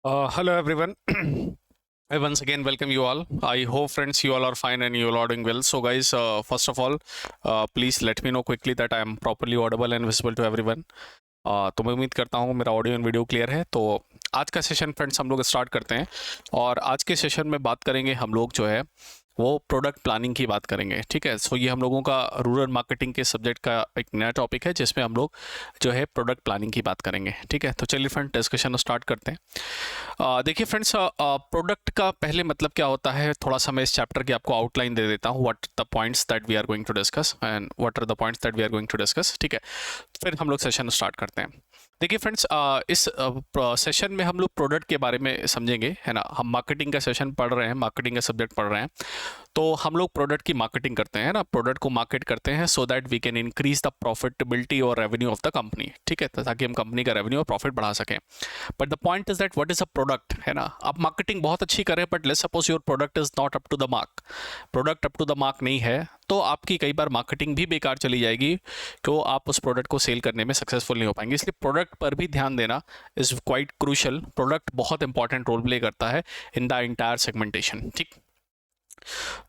Hello everyone. I once again welcome you all. I hope friends you all are fine and you all are doing well. So guys, first of all, please let me know quickly that I am properly audible and visible to everyone. तो मैं उम्मीद करता हूँ मेरा audio and video clear है। तो आज का सेशन फ्रेंड्स हम लोग स्टार्ट करते हैं और आज के सेशन में बात करेंगे हम लोग जो है वो प्रोडक्ट प्लानिंग की बात करेंगे। ठीक है, सो ये हम लोगों का रूरल मार्केटिंग के सब्जेक्ट का एक नया टॉपिक है जिसमें हम लोग जो है प्रोडक्ट प्लानिंग की बात करेंगे। ठीक है, तो चलिए फ्रेंड डिस्कशन स्टार्ट करते हैं। देखिए फ्रेंड्स, प्रोडक्ट का पहले मतलब क्या होता है, थोड़ा सा मैं इस चैप्टर की आपको आउटलाइन दे देता हूँ। What the points that we are going to discuss and what are the points that we are going to discuss. ठीक है, फिर हम लोग सेशन स्टार्ट करते हैं। देखिए फ्रेंड्स, इस सेशन में हम लोग प्रोडक्ट के बारे में समझेंगे, है ना। हम मार्केटिंग का सेशन पढ़ रहे हैं, मार्केटिंग का सब्जेक्ट पढ़ रहे हैं, तो हम लोग प्रोडक्ट की मार्केटिंग करते हैं ना, प्रोडक्ट को मार्केट करते हैं so that we can increase the profitability और रेवेन्यू ऑफ द कंपनी। ठीक है, तो ताकि हम कंपनी का रेवेन्यू और प्रॉफिट बढ़ा सकें। But the point is that what is a product, है ना। आप मार्केटिंग बहुत अच्छी करें but let's suppose your product is not up to the mark, product up to the mark नहीं है, तो आपकी कई बार मार्केटिंग भी बेकार चली जाएगी, तो आप उस प्रोडक्ट को सेल करने में सक्सेसफुल नहीं हो पाएंगे। इसलिए प्रोडक्ट पर भी ध्यान देना इज क्वाइट क्रूशल। प्रोडक्ट बहुत इंपॉर्टेंट रोल प्ले करता है इन द इंटायर सेगमेंटेशन। ठीक,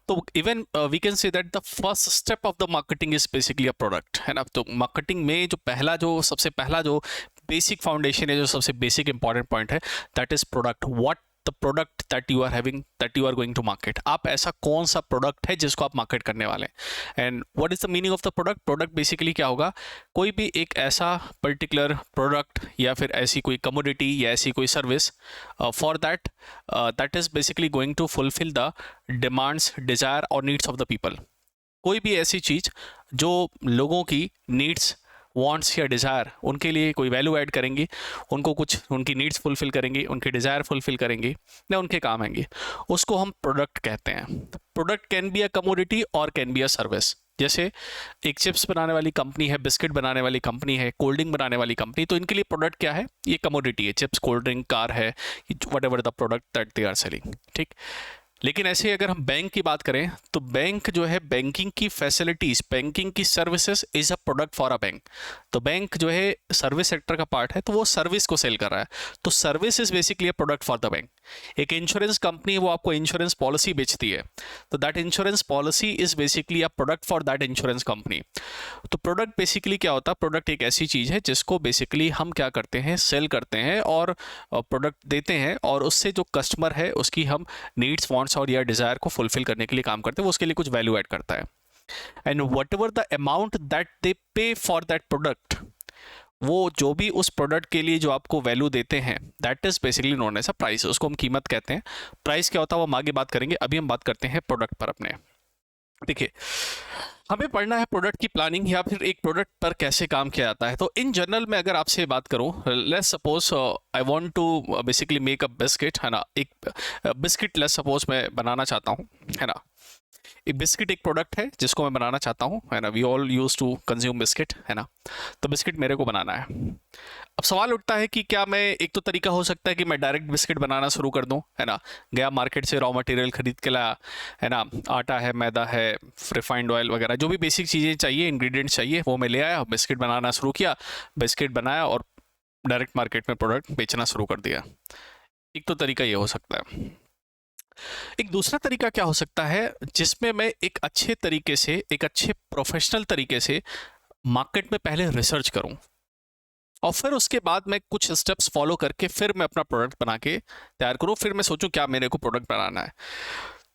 तो even we can say that the first step of the marketing is basically a product, है ना। तो मार्केटिंग में जो सबसे पहला जो बेसिक फाउंडेशन है, जो सबसे बेसिक इंपॉर्टेंट पॉइंट है, that is product. What the product that you are having, that you are going to market. आप ऐसा कौन सा प्रोडक्ट है जिसको आप मार्केट करने वाले हैं, and what is the meaning of the product. Product basically क्या होगा, कोई भी एक ऐसा पर्टिकुलर प्रोडक्ट या फिर ऐसी कोई कमोडिटी या ऐसी कोई service for that that is basically going to fulfil the demands, desire और नीड्स ऑफ द पीपल। कोई भी ऐसी चीज़ जो लोगों की नीड्स, वांट्स या डिज़ायर, उनके लिए कोई वैल्यू ऐड करेंगी, उनको कुछ उनकी नीड्स फुलफिल करेंगी, उनके डिज़ायर फुलफिल करेंगी या उनके काम आएंगी, उसको हम प्रोडक्ट कहते हैं। Product can be a commodity और कैन बी अ सर्विस। जैसे एक चिप्स बनाने वाली कंपनी है, बिस्किट बनाने वाली कंपनी है, कोल्ड ड्रिंक बनाने वाली कंपनी, तो इनके लिए प्रोडक्ट क्या है, ये कमोडिटी है। चिप्स, कोल्ड ड्रिंक, कार है, whatever the product that they are selling. ठीक, लेकिन ऐसे ही अगर हम बैंक की बात करें तो बैंक जो है, बैंकिंग की फैसिलिटीज, बैंकिंग की services is a product for a bank. तो बैंक जो है सर्विस सेक्टर का पार्ट है, तो वो सर्विस को सेल कर रहा है, तो service is basically a product for the bank. एक इंश्योरेंस कंपनी है, वो आपको इंश्योरेंस पॉलिसी बेचती है, तो that insurance policy is basically a product for that insurance company. तो प्रोडक्ट बेसिकली क्या होता है, प्रोडक्ट एक ऐसी चीज़ है जिसको बेसिकली हम क्या करते हैं, सेल करते हैं और प्रोडक्ट देते हैं, और उससे जो कस्टमर है उसकी हम नीड्स, वांट्स और या डिज़ायर को फुलफिल करने के लिए काम करते हैं, वो उसके लिए कुछ वैल्यू ऐड करता है। And what ever the amount that they पे फॉर दैट प्रोडक्ट, वो जो भी उस प्रोडक्ट के लिए जो आपको वैल्यू देते हैं, that is basically known as a price, उसको हम कीमत कहते हैं। प्राइस क्या होता है वो हम आगे बात करेंगे, अभी हम बात करते हैं प्रोडक्ट पर अपने। देखिए, हमें पढ़ना है प्रोडक्ट की प्लानिंग या फिर एक प्रोडक्ट पर कैसे काम किया जाता है। तो इन जनरल में अगर आपसे बात करूं, let's suppose I want to basically make a biscuit, है ना। एक बिस्किट लेट्स सपोज मैं बनाना चाहता हूं, है ना। एक बिस्किट एक प्रोडक्ट है जिसको मैं बनाना चाहता हूँ, है ना। We all use to consume biscuit, है ना। तो बिस्किट मेरे को बनाना है। अब सवाल उठता है कि क्या मैं, एक तो तरीका हो सकता है कि मैं डायरेक्ट बिस्किट बनाना शुरू कर दूं, है ना। गया मार्केट से रॉ मटेरियल खरीद के लाया, है ना, आटा है, मैदा है, रिफाइंड ऑयल वगैरह, जो भी बेसिक चीज़ें चाहिए, इंग्रेडिएंट्स चाहिए, वो मैं ले आया, बिस्किट बनाना शुरू किया, बिस्किट बनाया और डायरेक्ट मार्केट में प्रोडक्ट बेचना शुरू कर दिया। एक तो तरीका ये हो सकता है। एक दूसरा तरीका क्या हो सकता है, जिसमें मैं एक अच्छे तरीके से, एक अच्छे प्रोफेशनल तरीके से मार्केट में पहले रिसर्च करूं, और फिर उसके बाद मैं कुछ स्टेप्स फॉलो करके फिर मैं अपना प्रोडक्ट बना के तैयार करूं। फिर मैं सोचूं क्या मेरे को प्रोडक्ट बनाना है।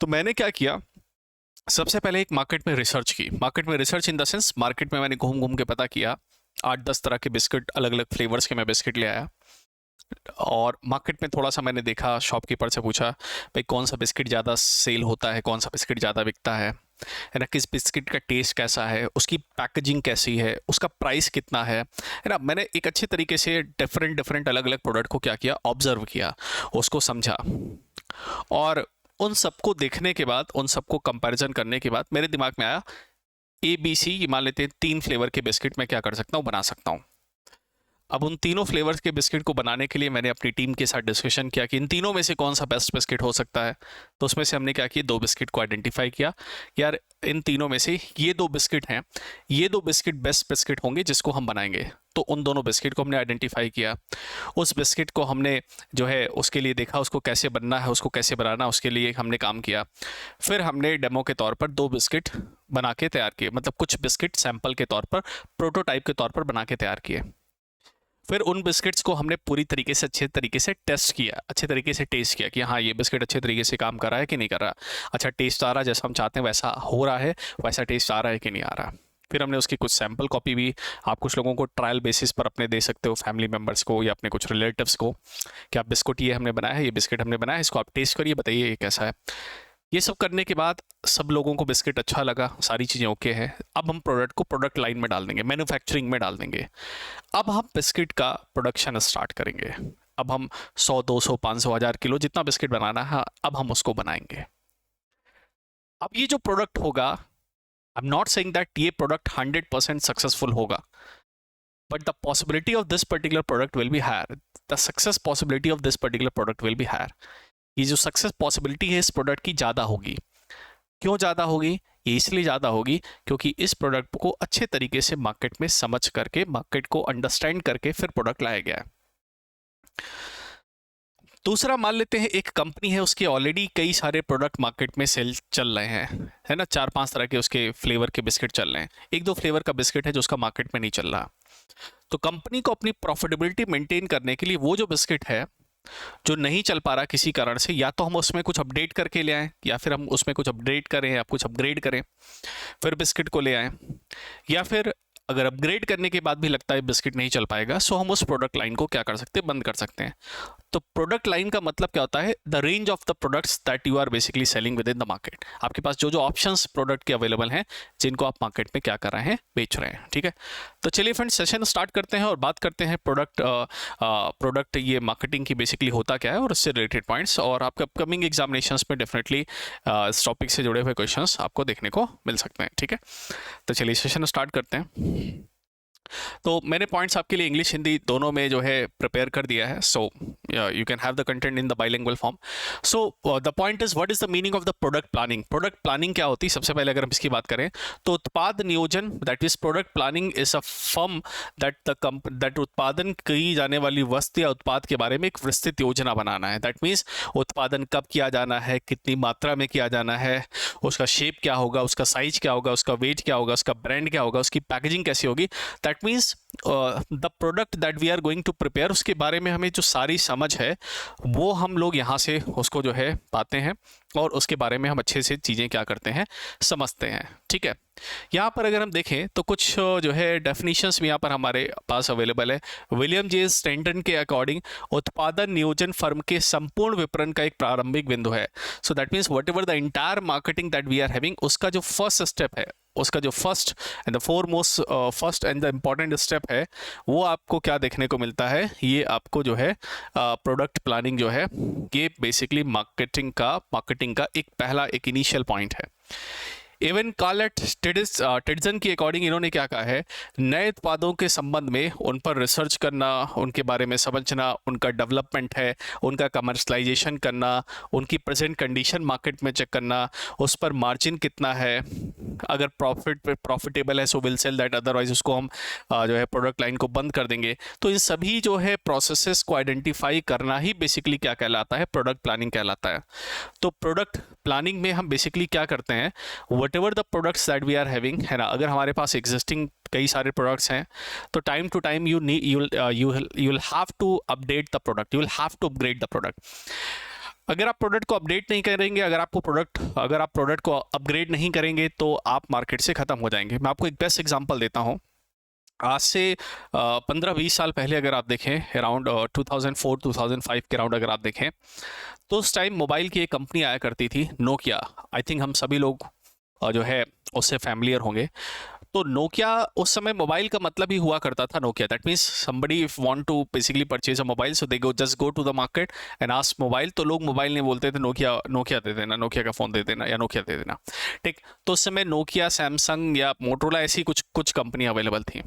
तो मैंने क्या किया, सबसे पहले एक मार्केट में रिसर्च की। मार्केट में research in the sense, market में मैंने घूम घूम के पता किया, 8-10 तरह के बिस्किट, अलग अलग फ्लेवर्स के मैं बिस्किट ले आया, और मार्केट में थोड़ा सा मैंने देखा, शॉपकीपर से पूछा भाई कौन सा बिस्किट ज़्यादा सेल होता है, कौन सा बिस्किट ज़्यादा बिकता है ना, किस बिस्किट का टेस्ट कैसा है, उसकी पैकेजिंग कैसी है, उसका प्राइस कितना है ना। मैंने एक अच्छे तरीके से डिफरेंट डिफरेंट अलग अलग प्रोडक्ट को क्या किया, ऑब्जर्व किया, उसको समझा, और उन सबको देखने के बाद, उन सबको कंपैरिजन करने के बाद मेरे दिमाग में आया, ABC, ये मान लेते हैं 3 फ्लेवर के बिस्किट मैं क्या कर सकता हूँ, बना सकता हूँ। अब उन तीनों फ्लेवर्स के बिस्किट को बनाने के लिए मैंने अपनी टीम के साथ डिस्कशन किया कि इन तीनों में से कौन सा बेस्ट बिस्किट हो सकता है। तो उसमें से हमने क्या किया, 2 बिस्किट को आइडेंटिफाई किया कि यार इन तीनों में से ये 2 बिस्किट हैं, ये 2 बिस्किट बेस्ट बिस्किट होंगे जिसको हम बनाएंगे। तो उन दोनों बिस्किट को हमने आइडेंटिफाई किया। उस बिस्किट को हमने जो है उसके लिए देखा, उसको कैसे बनना है, उसको कैसे बनाना, उसके लिए हमने काम किया। फिर हमने डेमो के तौर पर 2 बिस्किट बना के तैयार किए, मतलब कुछ बिस्किट सैंपल के तौर पर, प्रोटोटाइप के तौर पर बना के तैयार किए। फिर उन बिस्किट्स को हमने पूरी तरीके से अच्छे तरीके से टेस्ट किया, अच्छे तरीके से टेस्ट किया कि हाँ ये बिस्किट अच्छे तरीके से काम कर रहा है कि नहीं कर रहा, अच्छा टेस्ट आ रहा है जैसा हम चाहते हैं वैसा हो रहा है, वैसा टेस्ट आ रहा है कि नहीं आ रहा। फिर हमने उसकी कुछ सैम्पल कॉपी भी, आप कुछ लोगों को ट्रायल बेसिस पर अपने दे सकते हो, फैमिली मेम्बर्स को या अपने कुछ रिलेटिव्स को, कि आप बिस्कुट ये हमने बनाया है, ये बिस्किट हमने बनाया है, इसको आप टेस्ट करिए, बताइए ये कैसा है। ये सब करने के बाद सब लोगों को बिस्किट अच्छा लगा, सारी चीज़ें ओके है। अब हम प्रोडक्ट को प्रोडक्ट लाइन में डाल देंगे, मैन्युफैक्चरिंग में डाल देंगे। अब हम बिस्किट का प्रोडक्शन स्टार्ट करेंगे। अब हम 100, 200, 500, 1000 किलो जितना बिस्किट बनाना है अब हम उसको बनाएंगे। अब ये जो प्रोडक्ट होगा, I am not saying that ये प्रोडक्ट 100% सक्सेसफुल होगा, but the possibility of this particular product will be higher, the success possibility of this particular product will be higher. ये जो सक्सेस पॉसिबिलिटी है इस प्रोडक्ट की ज़्यादा होगी। क्यों ज़्यादा होगी? ये इसलिए ज़्यादा होगी क्योंकि इस प्रोडक्ट को अच्छे तरीके से मार्केट में समझ करके, मार्केट को अंडरस्टैंड करके फिर प्रोडक्ट लाया गया है। दूसरा मान लेते हैं एक कंपनी है, उसके ऑलरेडी कई सारे प्रोडक्ट मार्केट में सेल चल रहे हैं, है ना, 4-5 तरह के उसके फ्लेवर के बिस्किट चल रहे हैं। 1-2 फ्लेवर का बिस्किट है जो उसका मार्केट में नहीं चल रहा। तो कंपनी को अपनी प्रॉफिटेबिलिटी मेंटेन करने के लिए वो जो बिस्किट है जो नहीं चल पा रहा किसी कारण से, या तो हम उसमें कुछ अपडेट करके ले आएँ, या फिर हम उसमें कुछ अपडेट करें या कुछ अपग्रेड करें फिर बिस्किट को ले आएँ, या फिर अगर अपग्रेड करने के बाद भी लगता है बिस्किट नहीं चल पाएगा, सो हम उस प्रोडक्ट लाइन को क्या कर सकते हैं, बंद कर सकते हैं। तो प्रोडक्ट लाइन का मतलब क्या होता है, the range of the products that you are basically selling within the market. आपके पास जो जो ऑप्शंस प्रोडक्ट के अवेलेबल हैं जिनको आप मार्केट में क्या कर रहे हैं, बेच रहे हैं। ठीक है, तो चलिए फ्रेंड्स सेशन स्टार्ट करते हैं और बात करते हैं प्रोडक्ट ये मार्केटिंग की बेसिकली होता क्या है और उससे रिलेटेड पॉइंट्स, और आपके अपकमिंग एग्जामिनेशंस में डेफिनेटली इस टॉपिक से जुड़े हुए क्वेश्चंस आपको देखने को मिल सकते हैं। ठीक है, तो चलिए सेशन स्टार्ट करते हैं। तो मैंने पॉइंट्स आपके लिए इंग्लिश हिंदी दोनों में जो है प्रिपेयर कर दिया है, so you can have the content in the bilingual form. So the point is what is the meaning of the product planning. Product planning क्या होती है? सबसे पहले अगर हम इसकी बात करें तो उत्पाद नियोजन, that is product planning is a firm that उत्पादन की जाने वाली वस्तु या उत्पाद के बारे में एक विस्तृत योजना बनाना है। दैट मीन्स उत्पादन कब किया जाना है, कितनी मात्रा में किया जाना है, उसका शेप क्या होगा, उसका साइज क्या होगा, उसका वेट क्या होगा, उसका ब्रांड क्या होगा, उसकी पैकेजिंग कैसी होगी। That means the product that we are going to prepare, उसके बारे में हमें जो सारी समझ है वो हम लोग यहाँ से उसको जो है पाते हैं और उसके बारे में हम अच्छे से चीज़ें क्या करते हैं, समझते हैं। ठीक है, यहाँ पर अगर हम देखें तो कुछ जो है डेफिनेशंस भी यहाँ पर हमारे पास अवेलेबल है। विलियम जे स्टैंटन के अकॉर्डिंग उत्पादन नियोजन फर्म के संपूर्ण विपणन का एक प्रारंभिक बिंदु है। So that means whatever the entire marketing that we are having, उसका जो फर्स्ट स्टेप है, उसका जो first and the foremost first and the important step है, वो आपको क्या देखने को मिलता है, ये आपको जो है प्रोडक्ट प्लानिंग जो है, ये बेसिकली मार्केटिंग का एक पहला एक इनिशियल पॉइंट है। इवन कार्लेट टिड्सन की अकॉर्डिंग इन्होंने क्या कहा है, नए उत्पादों के संबंध में उन पर रिसर्च करना, उनके बारे में समझना, उनका डेवलपमेंट है, उनका कमर्शलाइजेशन करना, उनकी प्रेजेंट कंडीशन मार्केट में चेक करना, उस पर मार्जिन कितना है, अगर प्रॉफिटेबल है so will sell that, otherwise उसको हम जो है प्रोडक्ट लाइन को बंद कर देंगे। तो इन सभी जो है प्रोसेसेस को आइडेंटिफाई करना ही बेसिकली क्या कहलाता है, प्रोडक्ट प्लानिंग कहलाता है। तो प्रोडक्ट प्लानिंग में हम बेसिकली क्या करते हैं, whatever the products that we are having, है ना, अगर हमारे पास existing कई सारे प्रोडक्ट्स हैं तो time to time you will have to update the product, you will have to upgrade the product। अगर आप प्रोडक्ट को अपडेट नहीं करेंगे, अगर आप प्रोडक्ट को अपग्रेड नहीं करेंगे तो आप मार्केट से ख़त्म हो जाएंगे। मैं आपको एक बेस्ट एग्जांपल देता हूँ। आज से 15-20 साल पहले अगर आप देखें, अराउंड 2004-2005 के अराउंड अगर आप देखें, तो उस टाइम मोबाइल की एक कंपनी आया करती थी, नोकिया। आई थिंक हम सभी लोग जो है उससे फैमिलियर होंगे। तो नोकिया उस समय मोबाइल का मतलब ही हुआ करता था Nokia, that means somebody if want to basically purchase a mobile so they go to the market and ask mobile, तो लोग मोबाइल नहीं बोलते थे, नोकिया नोकिया दे देना, नोकिया का फ़ोन दे देना या नोकिया दे देना, ठीक। तो उस समय नोकिया, सैमसंग या मोटोरोला ऐसी कुछ कंपनी अवेलेबल थी।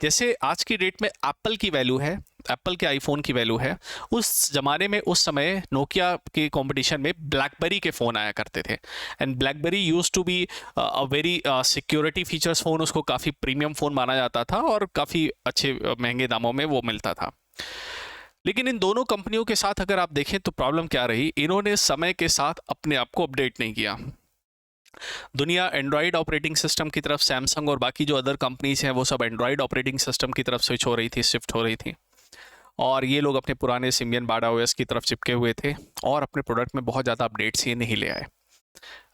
जैसे आज की डेट में एप्पल की वैल्यू है, एप्पल के आईफोन की वैल्यू है, उस ज़माने में उस समय नोकिया के कंपटीशन में ब्लैकबेरी के फ़ोन आया करते थे and BlackBerry used to be a very security features phone, उसको काफ़ी प्रीमियम फ़ोन माना जाता था और काफ़ी अच्छे महंगे दामों में वो मिलता था। लेकिन इन दोनों कंपनियों के साथ अगर आप देखें तो प्रॉब्लम क्या रही, इन्होंने समय के साथ अपने आप को अपडेट नहीं किया। दुनिया एंड्रॉयड ऑपरेटिंग सिस्टम की तरफ, सैमसंग और बाकी जो अदर कंपनीज हैं वो सब एंड्रॉयड ऑपरेटिंग सिस्टम की तरफ स्विच हो रही थी, शिफ्ट हो रही थी, और ये लोग अपने पुराने सिम्बियन बाडा ओएस की तरफ चिपके हुए थे और अपने प्रोडक्ट में बहुत ज़्यादा अपडेट्स ये नहीं ले आए।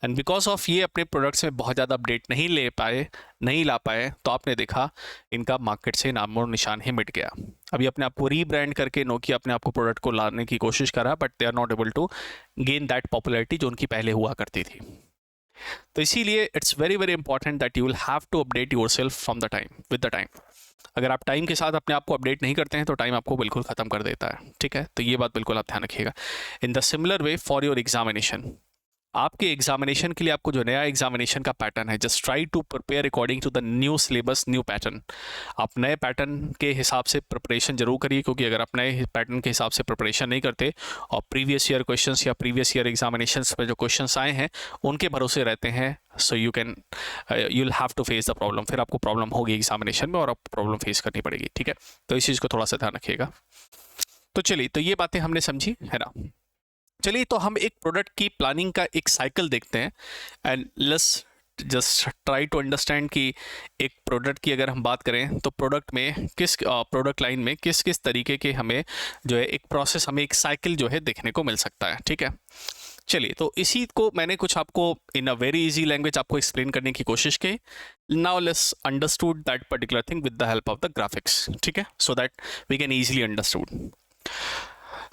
एंड बिकॉज ऑफ ये अपने प्रोडक्ट्स में बहुत ज़्यादा अपडेट नहीं ला पाए, तो आपने देखा इनका मार्केट से नामो निशान ही मिट गया। अभी अपने आप को रीब्रांड करके नोकिया अपने आप को प्रोडक्ट को लाने की कोशिश करा, but they are not able to gain that popularity जो उनकी पहले हुआ करती थी। तो इसीलिए it's very very important that you will have to update yourself from the time, with the time. अगर आप टाइम के साथ अपने आप को अपडेट नहीं करते हैं तो टाइम आपको बिल्कुल ख़त्म कर देता है, ठीक है। तो ये बात बिल्कुल आप ध्यान रखिएगा। In the similar way for your examination, आपके एग्जामिनेशन के लिए आपको जो नया एग्जामिनेशन का पैटर्न है, just try to prepare according to the new syllabus, new pattern. आप नए पैटर्न के हिसाब से प्रिपरेशन जरूर करिए, क्योंकि अगर आप नए पैटर्न के हिसाब से प्रिपरेशन नहीं करते और प्रीवियस ईयर क्वेश्चंस या प्रीवियस ईयर एग्जामिनेशंस में जो क्वेश्चंस आए हैं उनके भरोसे रहते हैं, so you will have to face the problem. फिर आपको प्रॉब्लम होगी एग्जामिनेशन में और आपको प्रॉब्लम फेस करनी पड़ेगी, ठीक है। तो इस चीज़ को थोड़ा सा ध्यान रखिएगा। तो चलिए, तो ये बातें हमने समझी है ना। चलिए, तो हम एक प्रोडक्ट की प्लानिंग का एक साइकिल देखते हैं and let's just try to understand कि एक प्रोडक्ट की अगर हम बात करें तो प्रोडक्ट में प्रोडक्ट लाइन में किस किस तरीके के हमें जो है एक प्रोसेस, हमें एक साइकिल जो है देखने को मिल सकता है, ठीक है। चलिए, तो इसी को मैंने कुछ आपको in a very easy language आपको एक्सप्लेन करने की कोशिश की। Now let's understood that particular thing with the help of the graphics, ठीक है, so that we can easily understood.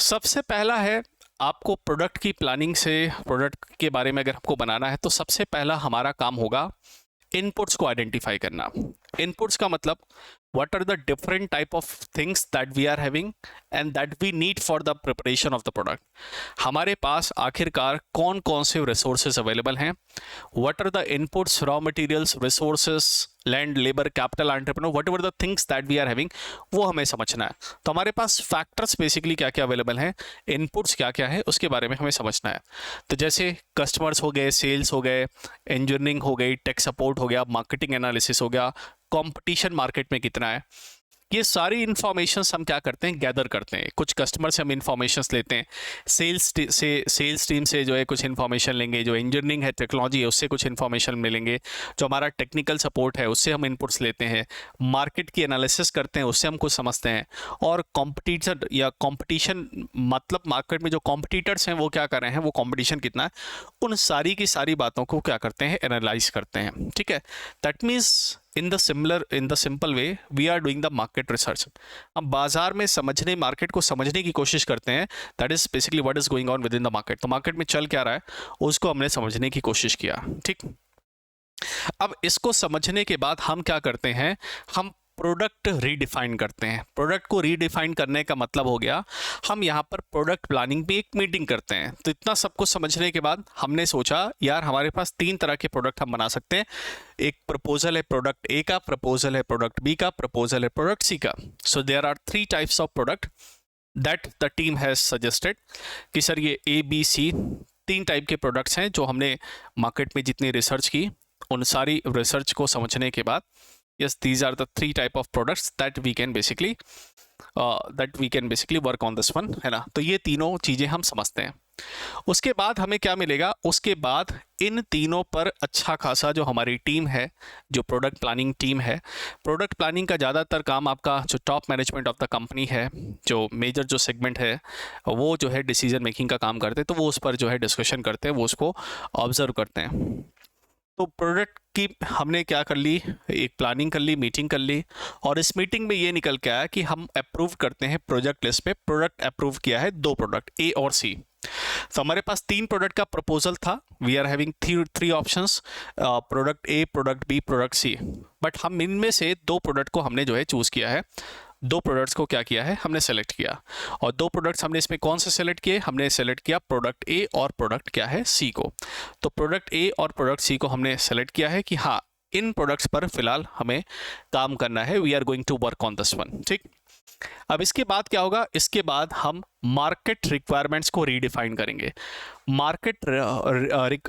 सबसे पहला है, आपको प्रोडक्ट की प्लानिंग से प्रोडक्ट के बारे में अगर आपको बनाना है तो सबसे पहला हमारा काम होगा इनपुट्स को आइडेंटिफाई करना। इनपुट्स का मतलब what are the different type of things that we are having and that we need for the preparation of the product। हमारे पास आखिरकार कौन कौन से रिसोर्सेज अवेलेबल हैं, what are the inputs, raw materials, resources, land, labour, capital, entrepreneur, whatever the things that we are having, वो हमें समझना है। तो हमारे पास फैक्टर्स बेसिकली क्या क्या अवेलेबल हैं, इनपुट्स क्या क्या है, उसके बारे में हमें समझना है। तो जैसे कस्टमर्स हो गए, सेल्स हो गए, इंजीनियरिंग हो गई, टेक सपोर्ट हो गया, मार्केटिंग एनालिसिस हो गया, कंपटीशन मार्केट में कितना है, ये सारी इन्फॉर्मेशंस हम क्या करते हैं, गैदर करते हैं। कुछ कस्टमर से हम इन्फॉर्मेशंस लेते हैं, सेल्स टीम से जो है कुछ इन्फॉर्मेशन लेंगे, जो इंजीनियरिंग है, टेक्नोलॉजी है, उससे कुछ इन्फॉर्मेशन मिलेंगे, जो हमारा टेक्निकल सपोर्ट है उससे हम इनपुट्स लेते हैं, मार्केट की एनालिसिस करते हैं, उससे हम कुछ समझते हैं, और कॉम्पिटिटर या कॉम्पिटिशन मतलब मार्केट में जो कॉम्पिटिटर्स हैं वो क्या कर रहे हैं, वो कॉम्पिटिशन कितना है, उन सारी की सारी बातों को क्या करते हैं, एनालाइज करते हैं, ठीक है। That means in the simple way we are doing the market research। हम बाजार में समझने, मार्केट को समझने की कोशिश करते हैं, that is basically what is going on with in the market. तो मार्केट में चल क्या रहा है उसको हमने समझने की कोशिश किया, ठीक। अब इसको समझने के बाद हम क्या करते हैं, हम प्रोडक्ट रीडिफाइन करते हैं। प्रोडक्ट को रीडिफाइन करने का मतलब हो गया, हम यहाँ पर प्रोडक्ट प्लानिंग पे एक मीटिंग करते हैं। तो इतना सब कुछ समझने के बाद हमने सोचा यार हमारे पास 3 तरह के प्रोडक्ट हम बना सकते हैं। एक प्रपोजल है प्रोडक्ट ए का, प्रपोजल है प्रोडक्ट बी का, प्रपोजल है प्रोडक्ट सी का। So there are 3 types of product that the team has suggested कि सर ये ए बी सी 3 टाइप के प्रोडक्ट्स हैं जो हमने मार्केट में जितनी रिसर्च की उन सारी रिसर्च को समझने के बाद yes, these are the 3 type of products that we can basically work on this one, है ना। तो ये तीनों चीज़ें हम समझते हैं। उसके बाद हमें क्या मिलेगा, उसके बाद इन तीनों पर अच्छा खासा जो हमारी टीम है, जो प्रोडक्ट प्लानिंग टीम है, प्रोडक्ट प्लानिंग का ज़्यादातर काम आपका जो top management of the company है, जो मेजर जो सेगमेंट है वो जो है डिसीजन मेकिंग का काम करते हैं, तो वो उस पर जो है डिस्कशन करते हैं, वो उसको ऑब्जर्व करते हैं। तो प्रोडक्ट की हमने क्या कर ली, एक प्लानिंग कर ली, मीटिंग कर ली, और इस मीटिंग में ये निकल के आया कि हम अप्रूव करते हैं प्रोजेक्ट लिस्ट पे। प्रोडक्ट अप्रूव किया है 2 प्रोडक्ट ए और सी। तो हमारे पास 3 प्रोडक्ट का प्रपोजल था। We are having three options, product A, product B, product C. But हम इनमें से 2 प्रोडक्ट को हमने जो है चूज किया है। 2 प्रोडक्ट्स को क्या किया है, हमने सेलेक्ट किया। और 2 प्रोडक्ट्स हमने इसमें कौन से सेलेक्ट किए, हमने सेलेक्ट किया प्रोडक्ट ए और प्रोडक्ट क्या है, सी को। तो प्रोडक्ट ए और प्रोडक्ट सी को हमने सेलेक्ट किया है कि हाँ, इन प्रोडक्ट्स पर फिलहाल हमें काम करना है। We are going to work on this one. ठीक। अब इसके बाद क्या होगा, इसके बाद हम मार्केट रिक्वायरमेंट्स को रीडिफाइन करेंगे। मार्केट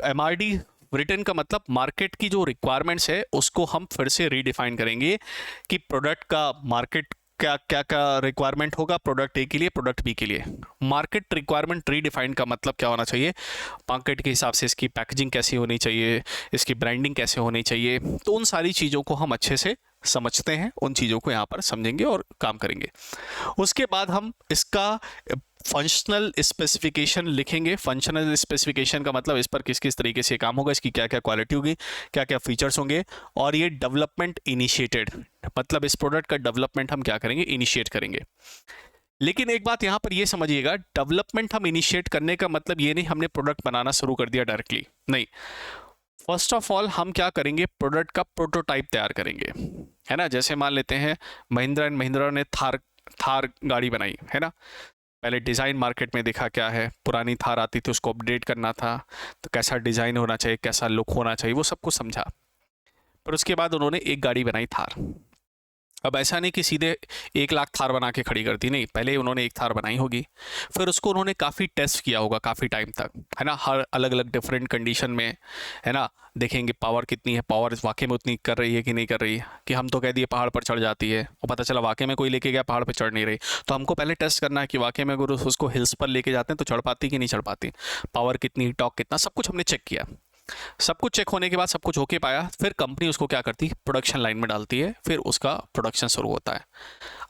MRD रिटर्न का मतलब मार्केट की जो रिक्वायरमेंट्स है उसको हम फिर से रीडिफाइन करेंगे कि प्रोडक्ट का मार्केट क्या क्या क्या रिक्वायरमेंट होगा, प्रोडक्ट ए के लिए, प्रोडक्ट बी के लिए। मार्केट रिक्वायरमेंट रीडिफाइन का मतलब क्या होना चाहिए, मार्केट के हिसाब से इसकी पैकेजिंग कैसी होनी चाहिए, इसकी ब्रांडिंग कैसे होनी चाहिए। तो उन सारी चीज़ों को हम अच्छे से समझते हैं, उन चीज़ों को यहाँ पर समझेंगे और काम करेंगे। उसके बाद हम इसका फंक्शनल स्पेसिफिकेशन लिखेंगे। फंक्शनल स्पेसिफिकेशन का मतलब इस पर किस किस तरीके से काम होगा, इसकी क्या क्या क्वालिटी होगी, क्या क्या फीचर्स होंगे। और ये डेवलपमेंट इनिशिएटेड, मतलब इस प्रोडक्ट का डेवलपमेंट हम क्या करेंगे, इनिशिएट करेंगे। लेकिन एक बात यहाँ पर ये समझिएगा, डेवलपमेंट हम इनिशिएट करने का मतलब ये नहीं हमने प्रोडक्ट बनाना शुरू कर दिया डायरेक्टली, नहीं। फर्स्ट ऑफ ऑल हम क्या करेंगे, प्रोडक्ट का प्रोटोटाइप तैयार करेंगे, है ना। जैसे मान लेते हैं महिंद्रा एंड महिंद्रा ने थार थार गाड़ी बनाई, है ना। पहले डिज़ाइन मार्केट में देखा क्या है, पुरानी थार आती थी उसको अपडेट करना था, तो कैसा डिज़ाइन होना चाहिए, कैसा लुक होना चाहिए, वो सब कुछ समझा। पर उसके बाद उन्होंने एक गाड़ी बनाई थार। अब ऐसा नहीं कि सीधे 1 लाख थार बना के खड़ी कर दी, नहीं। पहले उन्होंने एक थार बनाई होगी, फिर उसको उन्होंने काफ़ी टेस्ट किया होगा काफ़ी टाइम तक, है ना। हर अलग अलग डिफरेंट कंडीशन में, है ना। देखेंगे पावर कितनी है, पावर वाकई में उतनी कर रही है कि नहीं कर रही है, कि हम तो कह दिए पहाड़ पर चढ़ जाती है और पता चला वाकई में कोई लेके गया पहाड़ पर चढ़ नहीं रही। तो हमको पहले टेस्ट करना है कि वाकई में अगर उसको हिल्स पर लेके जाते हैं तो चढ़ पाती कि नहीं चढ़ पाती, पावर कितनी, टॉर्क कितना, सब कुछ हमने चेक किया। सब कुछ चेक होने के बाद, सब कुछ होके पाया, फिर कंपनी उसको क्या करती है, प्रोडक्शन लाइन में डालती है, फिर उसका प्रोडक्शन शुरू होता है।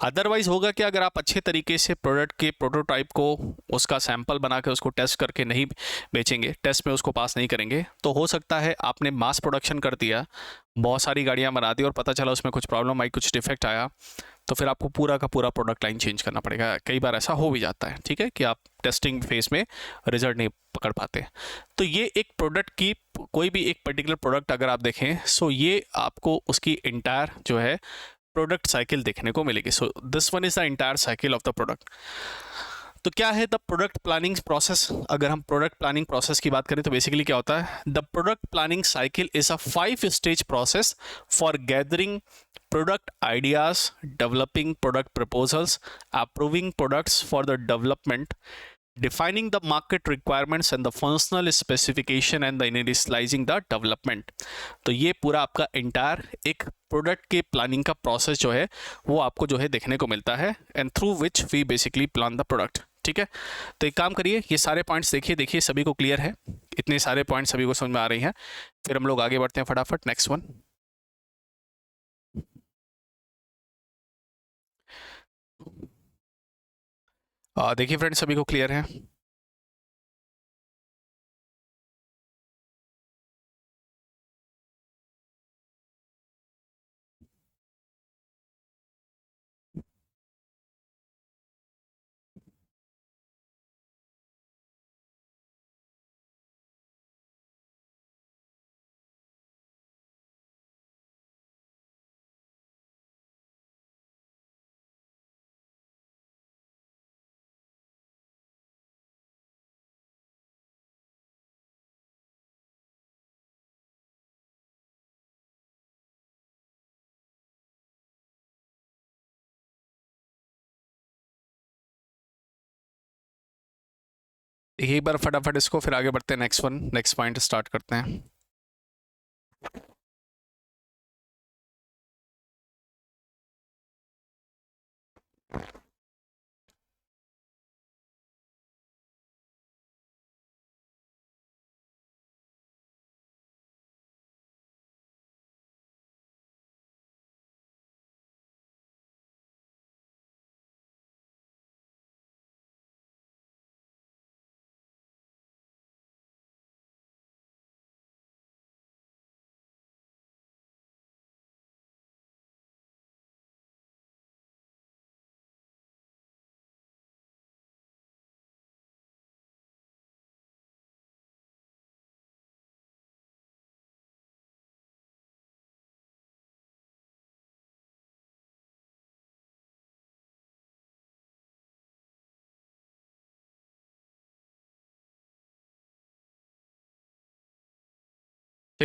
अदरवाइज होगा कि अगर आप अच्छे तरीके से प्रोडक्ट के प्रोटोटाइप को, उसका सैंपल बना के उसको टेस्ट करके नहीं बेचेंगे, टेस्ट में उसको पास नहीं करेंगे, तो हो सकता है आपने मास प्रोडक्शन कर दिया, बहुत सारी गाड़ियां बना दी और पता चला उसमें कुछ प्रॉब्लम आई, कुछ डिफेक्ट आया, तो फिर आपको पूरा का पूरा प्रोडक्ट लाइन चेंज करना पड़ेगा। कई बार ऐसा हो भी जाता है, ठीक है, कि आप टेस्टिंग फेज में रिजल्ट नहीं पकड़ पाते। तो ये एक प्रोडक्ट की, कोई भी एक पर्टिकुलर प्रोडक्ट अगर आप देखें, सो ये आपको उसकी इंटायर जो है प्रोडक्ट साइकिल देखने को मिलेगी। So this one is the entire cycle of the product. तो क्या है द प्रोडक्ट प्लानिंग प्रोसेस। अगर हम प्रोडक्ट प्लानिंग प्रोसेस की बात करें तो बेसिकली क्या होता है, the product planning cycle is a 5 stage process for gathering product ideas, developing product proposals, approving products for the development, defining the market requirements and the functional specification and the initializing the development। तो ये पूरा आपका entire एक product के planning का process जो है वो आपको जो है देखने को मिलता है, and through which we basically plan the product. ठीक है, तो एक काम करिए, ये सारे पॉइंट्स देखिए, देखिए सभी को क्लियर है, इतने सारे पॉइंट्स सभी को समझ में आ रही हैं। फिर हम लोग आगे बढ़ते हैं फटाफट, नेक्स्ट वन। देखिए फ्रेंड्स, सभी को क्लियर है। एक बार फटाफट इसको, फिर आगे बढ़ते हैं, next one, next point start करते हैं।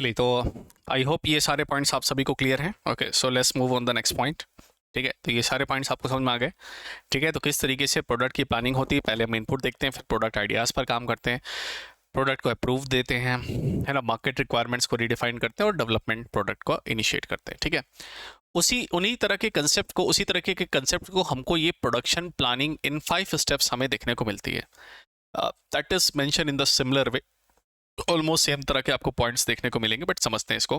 चलिए, तो आई होप ये सारे पॉइंट्स आप सभी को क्लियर हैं। Okay, so let's move on the next point. ठीक है, तो ये सारे पॉइंट्स आपको समझ में आ गए। ठीक है, तो किस तरीके से प्रोडक्ट की प्लानिंग होती है, पहले हम इनपुट देखते हैं, फिर प्रोडक्ट आइडियाज़ पर काम करते हैं, प्रोडक्ट को अप्रूव देते हैं, है ना, मार्केट रिक्वायरमेंट्स को रिडिफाइन करते हैं और डेवलपमेंट प्रोडक्ट को इनिशिएट करते हैं। ठीक है, उन्हीं तरह के कंसेप्ट को, उसी तरह के कंसेप्ट को हमको ये प्रोडक्शन प्लानिंग इन 5 स्टेप्स हमें देखने को मिलती है। That is mention in the similar way, almost same तरह के आपको पॉइंट्स देखने को मिलेंगे, बट समझते हैं इसको।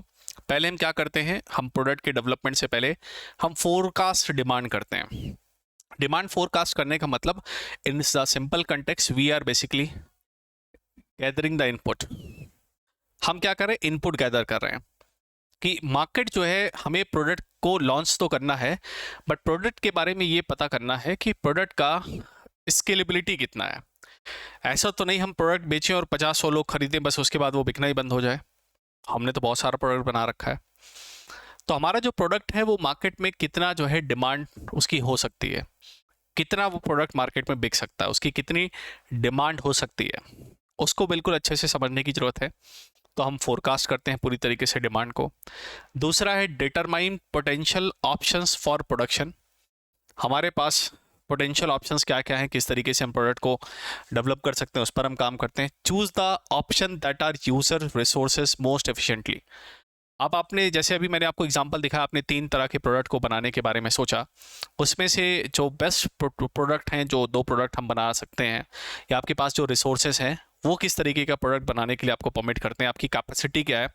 पहले हम क्या करते हैं, हम प्रोडक्ट के डेवलपमेंट से पहले हम फोरकास्ट डिमांड करते हैं। डिमांड फोरकास्ट करने का मतलब, in the simple context, we are basically gathering the input. हम क्या कर रहे हैं, इनपुट गैदर कर रहे हैं कि मार्केट जो है, हमें प्रोडक्ट को लॉन्च तो करना है, बट प्रोडक्ट के बारे में ये पता करना है कि प्रोडक्ट का स्केलेबिलिटी कितना है। ऐसा तो नहीं हम प्रोडक्ट बेचें और 50-100 लोग खरीदें, बस उसके बाद वो बिकना ही बंद हो जाए। हमने तो बहुत सारा प्रोडक्ट बना रखा है। तो हमारा जो प्रोडक्ट है वो मार्केट में कितना जो है डिमांड उसकी हो सकती है, कितना वो प्रोडक्ट मार्केट में बिक सकता है, उसकी कितनी डिमांड हो सकती है, उसको बिल्कुल अच्छे से समझने की ज़रूरत है। तो हम फोरकास्ट करते हैं पूरी तरीके से डिमांड को। दूसरा है determine potential options for production. हमारे पास पोटेंशियल ऑप्शंस क्या क्या हैं, किस तरीके से हम प्रोडक्ट को डेवलप कर सकते हैं, उस पर हम काम करते हैं। Choose the option that are user resources most efficiently. अब आपने, जैसे अभी मैंने आपको एग्जांपल दिखाया, आपने 3 तरह के प्रोडक्ट को बनाने के बारे में सोचा, उसमें से जो बेस्ट प्रोडक्ट हैं, जो 2 प्रोडक्ट हम बना सकते हैं, या आपके पास जो रिसोर्सेज हैं वो किस तरीके का प्रोडक्ट बनाने के लिए आपको परमिट करते हैं, आपकी कैपेसिटी क्या है,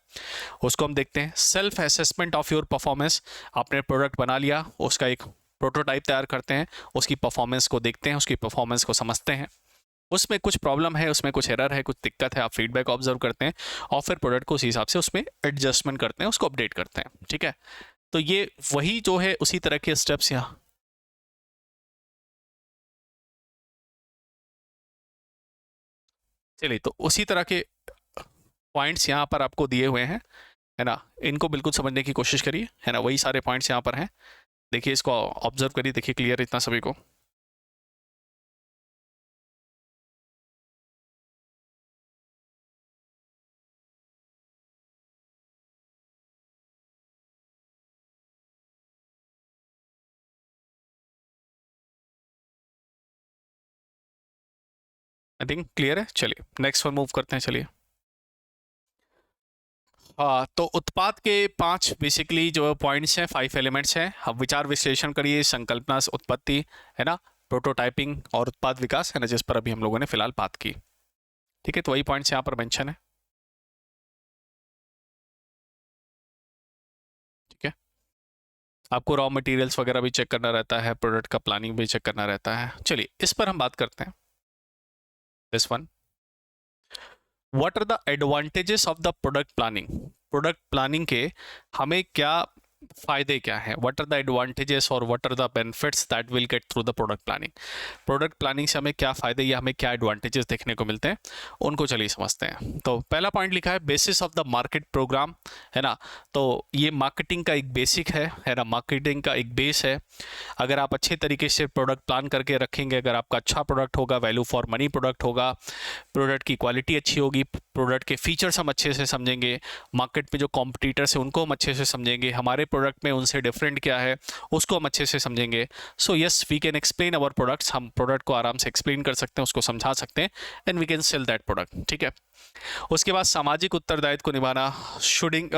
उसको हम देखते हैं। Self assessment of your performance. आपने प्रोडक्ट बना लिया, उसका एक प्रोटोटाइप तैयार करते हैं, उसकी परफॉर्मेंस को देखते हैं, उसकी परफॉर्मेंस को समझते हैं, उसमें कुछ प्रॉब्लम है, उसमें कुछ एरर है, कुछ दिक्कत है, आप फीडबैक ऑब्जर्व करते हैं और फिर प्रोडक्ट को उसी हिसाब से उसमें एडजस्टमेंट करते हैं, उसको अपडेट करते हैं। ठीक है, तो ये वही जो है उसी तरह के स्टेप्स यहाँ। चलिए, तो उसी तरह के पॉइंट्स यहाँ पर आपको दिए हुए हैं, है ना, इनको बिल्कुल समझने की कोशिश करिए, है ना, वही सारे पॉइंट्स यहाँ पर हैं। देखिए, इसको ऑब्जर्व करिए, देखिए क्लियर इतना सभी को। आई थिंक क्लियर है। चलिए नेक्स्ट वन मूव करते हैं। चलिए, हाँ, तो उत्पाद के 5 बेसिकली जो पॉइंट्स हैं, 5 एलिमेंट्स हैं। अब विचार विश्लेषण करिए, संकल्पना से उत्पत्ति, है ना, प्रोटोटाइपिंग और उत्पाद विकास, है ना, जिस पर अभी हम लोगों ने फिलहाल बात की। ठीक है, तो वही पॉइंट्स यहाँ पर मेंशन है। ठीक है, आपको रॉ मटेरियल्स वगैरह भी चेक करना रहता है, प्रोडक्ट का प्लानिंग भी चेक करना रहता है। चलिए, इस पर हम बात करते हैं। This one, what are the advantages of the product planning. Product planning के हमें क्या फायदे क्या हैं, व्हाट आर द एडवांटेजेस और what are the benefits that will get through the product planning. Product planning से हमें क्या फायदे या हमें क्या एडवांटेजेस देखने को मिलते हैं, उनको चलिए समझते हैं। तो पहला पॉइंट लिखा है basis of the market program, है ना, तो ये मार्केटिंग का एक बेसिक है ना, मार्केटिंग का एक बेस है। अगर आप अच्छे तरीके से प्रोडक्ट प्लान करके रखेंगे, अगर आपका अच्छा प्रोडक्ट होगा, वैल्यू फॉर मनी प्रोडक्ट होगा, प्रोडक्ट की क्वालिटी अच्छी होगी, प्रोडक्ट के फीचर्स हम अच्छे से समझेंगे, मार्केट में जो कॉम्पिटिटर्स हैं उनको हम अच्छे से समझेंगे, हमारे प्रोडक्ट में उनसे डिफरेंट क्या है उसको हम अच्छे से समझेंगे। So yes, we can explain our products. हम प्रोडक्ट को आराम से एक्सप्लेन कर सकते हैं, उसको समझा सकते हैं, and we can sell that product. ठीक है, उसके बाद सामाजिक उत्तरदायित्व को निभाना, शुडिंग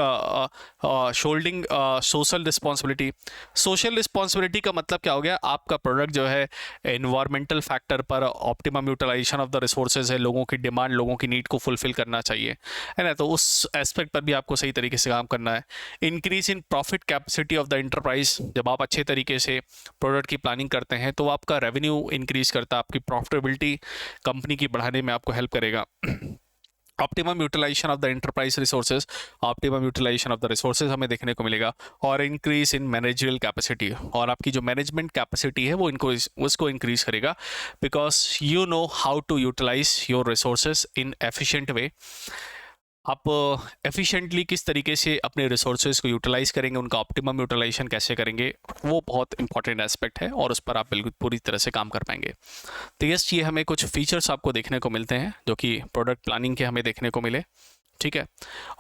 shouldering social responsibility. Social responsibility का मतलब क्या हो गया, आपका प्रोडक्ट जो है एनवायरमेंटल फैक्टर पर optimum utilisation of the resources है, लोगों की डिमांड, लोगों की नीड को फुलफिल करना चाहिए, है ना, तो उस एस्पेक्ट पर भी आपको सही तरीके से काम करना है। Increase in profit capacity of the enterprise. जब आप अच्छे तरीके से प्रोडक्ट की प्लानिंग करते हैं तो आपका रेवेन्यू इंक्रीज करता है, आपकी प्रॉफिटेबिलिटी कंपनी की बढ़ाने में आपको हेल्प करेगा। Optimum utilisation of the enterprise resources, optimum utilisation of the resources हमें देखने को मिलेगा। और इंक्रीज इन मैनेजरियल कैपेसिटी, और आपकी जो मैनेजमेंट कैपेसिटी है वो इनको उसको इंक्रीज करेगा, because you know how to utilise your resources in efficient way. आप एफिशिएंटली किस तरीके से अपने रिसोर्सेज को यूटिलाइज करेंगे, उनका ऑप्टिमम यूटिलाइजेशन कैसे करेंगे, वो बहुत इंपॉर्टेंट एस्पेक्ट है और उस पर आप बिल्कुल पूरी तरह से काम कर पाएंगे। तो यस, ये हमें कुछ फीचर्स आपको देखने को मिलते हैं जो कि प्रोडक्ट प्लानिंग के हमें देखने को मिले। ठीक है।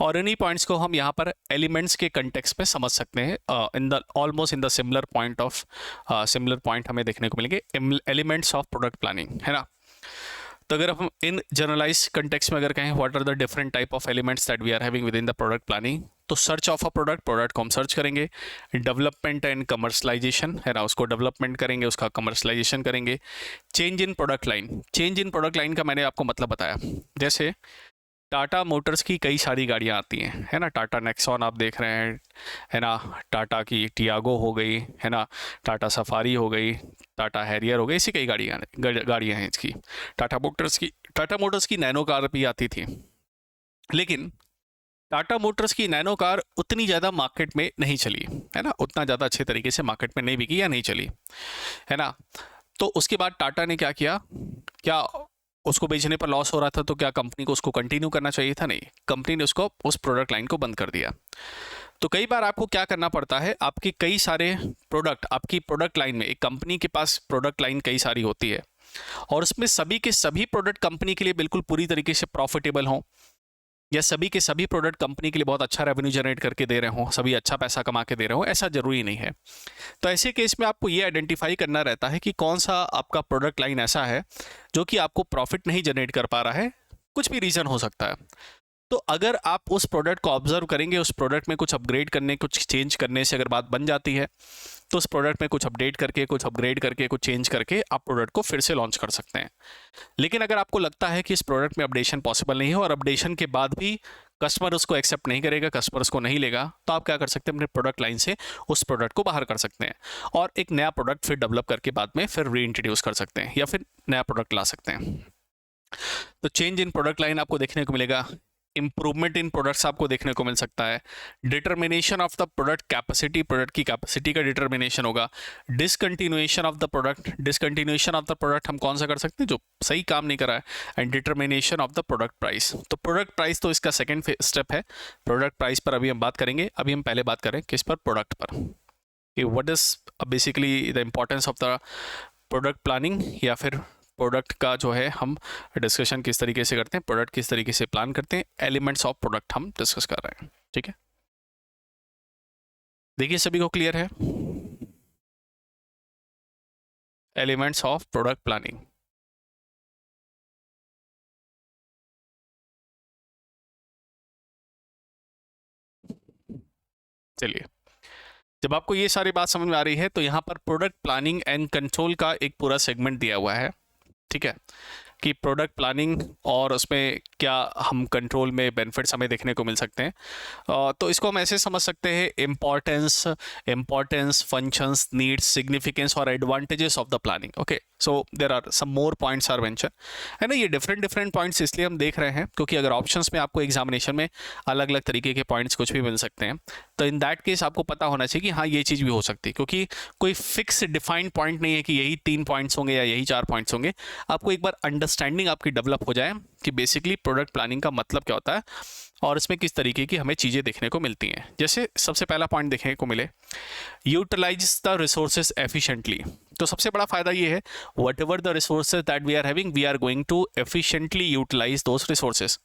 और इन्हीं पॉइंट्स को हम यहाँ पर एलिमेंट्स के कंटेक्स्ट में समझ सकते हैं, in the almost in the similar point हमें देखने को मिलेंगे एलिमेंट्स ऑफ प्रोडक्ट प्लानिंग, है ना। तो अगर हम इन जनरलाइज कंटेक्स्ट में अगर कहें what are the different type of elements that we are having within the product planning, तो सर्च ऑफ अ प्रोडक्ट को हम सर्च करेंगे, डेवलपमेंट एंड कमर्शलाइजेशन, है ना, उसको डेवलपमेंट करेंगे, उसका कमर्शलाइजेशन करेंगे। चेंज इन प्रोडक्ट लाइन का मैंने आपको मतलब बताया। जैसे टाटा मोटर्स की कई सारी गाड़ियाँ आती हैं, है ना, टाटा नेक्सॉन आप देख रहे हैं, है ना, टाटा की टियागो हो गई, है ना, टाटा सफारी हो गई, टाटा हैरियर हो गई, ऐसी कई गाड़ियाँ हैं इसकी। टाटा मोटर्स की नैनो कार भी आती थी, लेकिन टाटा मोटर्स की नैनो कार उतनी ज़्यादा मार्केट में नहीं चली, है ना, उतना ज़्यादा अच्छे तरीके से मार्केट में नहीं बिकी या नहीं चली, है ना। तो उसके बाद टाटा ने क्या किया, क्या उसको बेचने पर लॉस हो रहा था तो क्या कंपनी को उसको कंटिन्यू करना चाहिए था? नहीं, कंपनी ने उसको उस प्रोडक्ट लाइन को बंद कर दिया। तो कई बार आपको क्या करना पड़ता है, आपकी कई सारे प्रोडक्ट आपकी प्रोडक्ट लाइन में, एक कंपनी के पास प्रोडक्ट लाइन कई सारी होती है और उसमें सभी के सभी प्रोडक्ट कंपनी के लिए बिल्कुल पूरी तरीके से प्रॉफिटेबल हों, या सभी के सभी प्रोडक्ट कंपनी के लिए बहुत अच्छा रेवेन्यू जनरेट करके दे रहे हों, सभी अच्छा पैसा कमा के दे रहे हों, ऐसा जरूरी नहीं है। तो ऐसे केस में आपको ये आइडेंटिफाई करना रहता है कि कौन सा आपका प्रोडक्ट लाइन ऐसा है जो कि आपको प्रॉफिट नहीं जनरेट कर पा रहा है, कुछ भी रीज़न हो सकता है। तो अगर आप उस प्रोडक्ट को ऑब्जर्व करेंगे, उस प्रोडक्ट में कुछ अपग्रेड करने, कुछ चेंज करने से अगर बात बन जाती है, तो उस प्रोडक्ट में कुछ अपडेट करके, कुछ अपग्रेड करके, कुछ चेंज करके आप प्रोडक्ट को फिर से लॉन्च कर सकते हैं। लेकिन अगर आपको लगता है कि इस प्रोडक्ट में अपडेशन पॉसिबल नहीं है और अपडेशन के बाद भी कस्टमर उसको एक्सेप्ट नहीं करेगा, कस्टमर उसको नहीं लेगा, तो आप क्या कर सकते हैं, अपने प्रोडक्ट लाइन से उस प्रोडक्ट को बाहर कर सकते हैं और एक नया प्रोडक्ट फिर डेवलप करके बाद में फिर रीइंट्रोड्यूस कर सकते हैं या फिर नया प्रोडक्ट ला सकते हैं। तो चेंज इन प्रोडक्ट लाइन आपको देखने को मिलेगा, इंप्रूवमेंट इन प्रोडक्ट्स आपको देखने को मिल सकता है, determination of the product capacity, product की कैपेसिटी का डिटर्मिनेशन होगा, डिसकंटिन्यूएशन ऑफ द प्रोडक्ट हम कौन सा कर सकते हैं, जो सही काम नहीं कर रहा है, and determination of the product price. तो प्रोडक्ट प्राइस तो इसका सेकेंड स्टेप है, प्रोडक्ट प्राइस पर अभी हम बात करेंगे। अभी हम पहले बात करें किस पर, प्रोडक्ट पर, कि what is basically the importance of the product planning, या फिर प्रोडक्ट का जो है हम डिस्कशन किस तरीके से करते हैं, प्रोडक्ट किस तरीके से प्लान करते हैं, एलिमेंट्स ऑफ प्रोडक्ट हम डिस्कस कर रहे हैं। ठीक है, देखिए सभी को क्लियर है, एलिमेंट्स ऑफ प्रोडक्ट प्लानिंग। चलिए, जब आपको ये सारी बात समझ में आ रही है तो यहाँ पर प्रोडक्ट प्लानिंग एंड कंट्रोल का एक पूरा सेगमेंट दिया हुआ है। ठीक है, कि प्रोडक्ट प्लानिंग और उसमें क्या हम कंट्रोल में बेनिफिट्स हमें देखने को मिल सकते हैं। तो इसको हम ऐसे समझ सकते हैं, इम्पॉर्टेंस, फंक्शंस, नीड्स, सिग्निफिकेंस और advantages of the planning. Okay, so there are some more points are mention, है ना। ये डिफरेंट पॉइंट्स इसलिए हम देख रहे हैं क्योंकि अगर ऑप्शंस में आपको एग्जामिनेशन में अलग अलग तरीके के पॉइंट्स कुछ भी मिल सकते हैं, तो इन दैट केस आपको पता होना चाहिए कि हाँ ये चीज़ भी हो सकती है, क्योंकि कोई फिक्स डिफाइंड पॉइंट नहीं है कि यही 3 पॉइंट्स होंगे या यही 4 पॉइंट्स होंगे। आपको एक बार अंडरस्टैंडिंग आपकी डेवलप हो जाए कि बेसिकली प्रोडक्ट प्लानिंग का मतलब क्या होता है और इसमें किस तरीके की हमें चीज़ें देखने को मिलती हैं। जैसे सबसे पहला पॉइंट देखने को मिले, यूटिलाइज द रिसोर्सेज एफिशिएंटली। तो सबसे बड़ा फायदा ये है, whatever the resources that we are having, we are going to efficiently utilise those resources.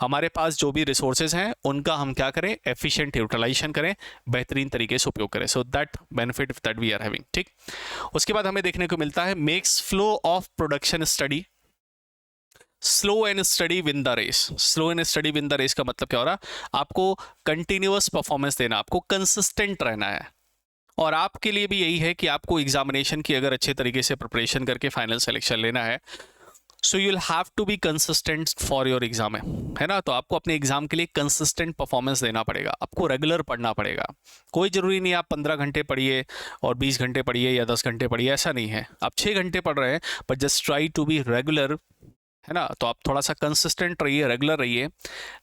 हमारे पास जो भी रिसोर्सेज हैं उनका हम क्या करें, एफिशिएंट यूटिलाइजेशन करें, बेहतरीन तरीके से उपयोग करें। So that benefit that we are having. ठीक, उसके बाद हमें देखने को मिलता है, max flow of production steady slow and steady win the race. Slow and steady win the race का मतलब क्या हो रहा है, आपको कंटिन्यूअस परफॉर्मेंस देना, आपको कंसिस्टेंट रहना है। और आपके लिए भी यही है कि आपको एग्जामिनेशन की अगर अच्छे तरीके से प्रिपरेशन करके फाइनल सिलेक्शन लेना है, so you will have to be consistent for your exam, है ना। तो आपको अपने एग्जाम के लिए कंसिस्टेंट परफॉर्मेंस देना पड़ेगा, आपको रेगुलर पढ़ना पड़ेगा। कोई ज़रूरी नहीं आप 15 घंटे पढ़िए और 20 घंटे पढ़िए या 10 घंटे पढ़िए, ऐसा नहीं है। आप 6 घंटे पढ़ रहे हैं, but just try to be regular, है ना। तो आप थोड़ा सा कंसिस्टेंट रहिए, रेगुलर रहिए।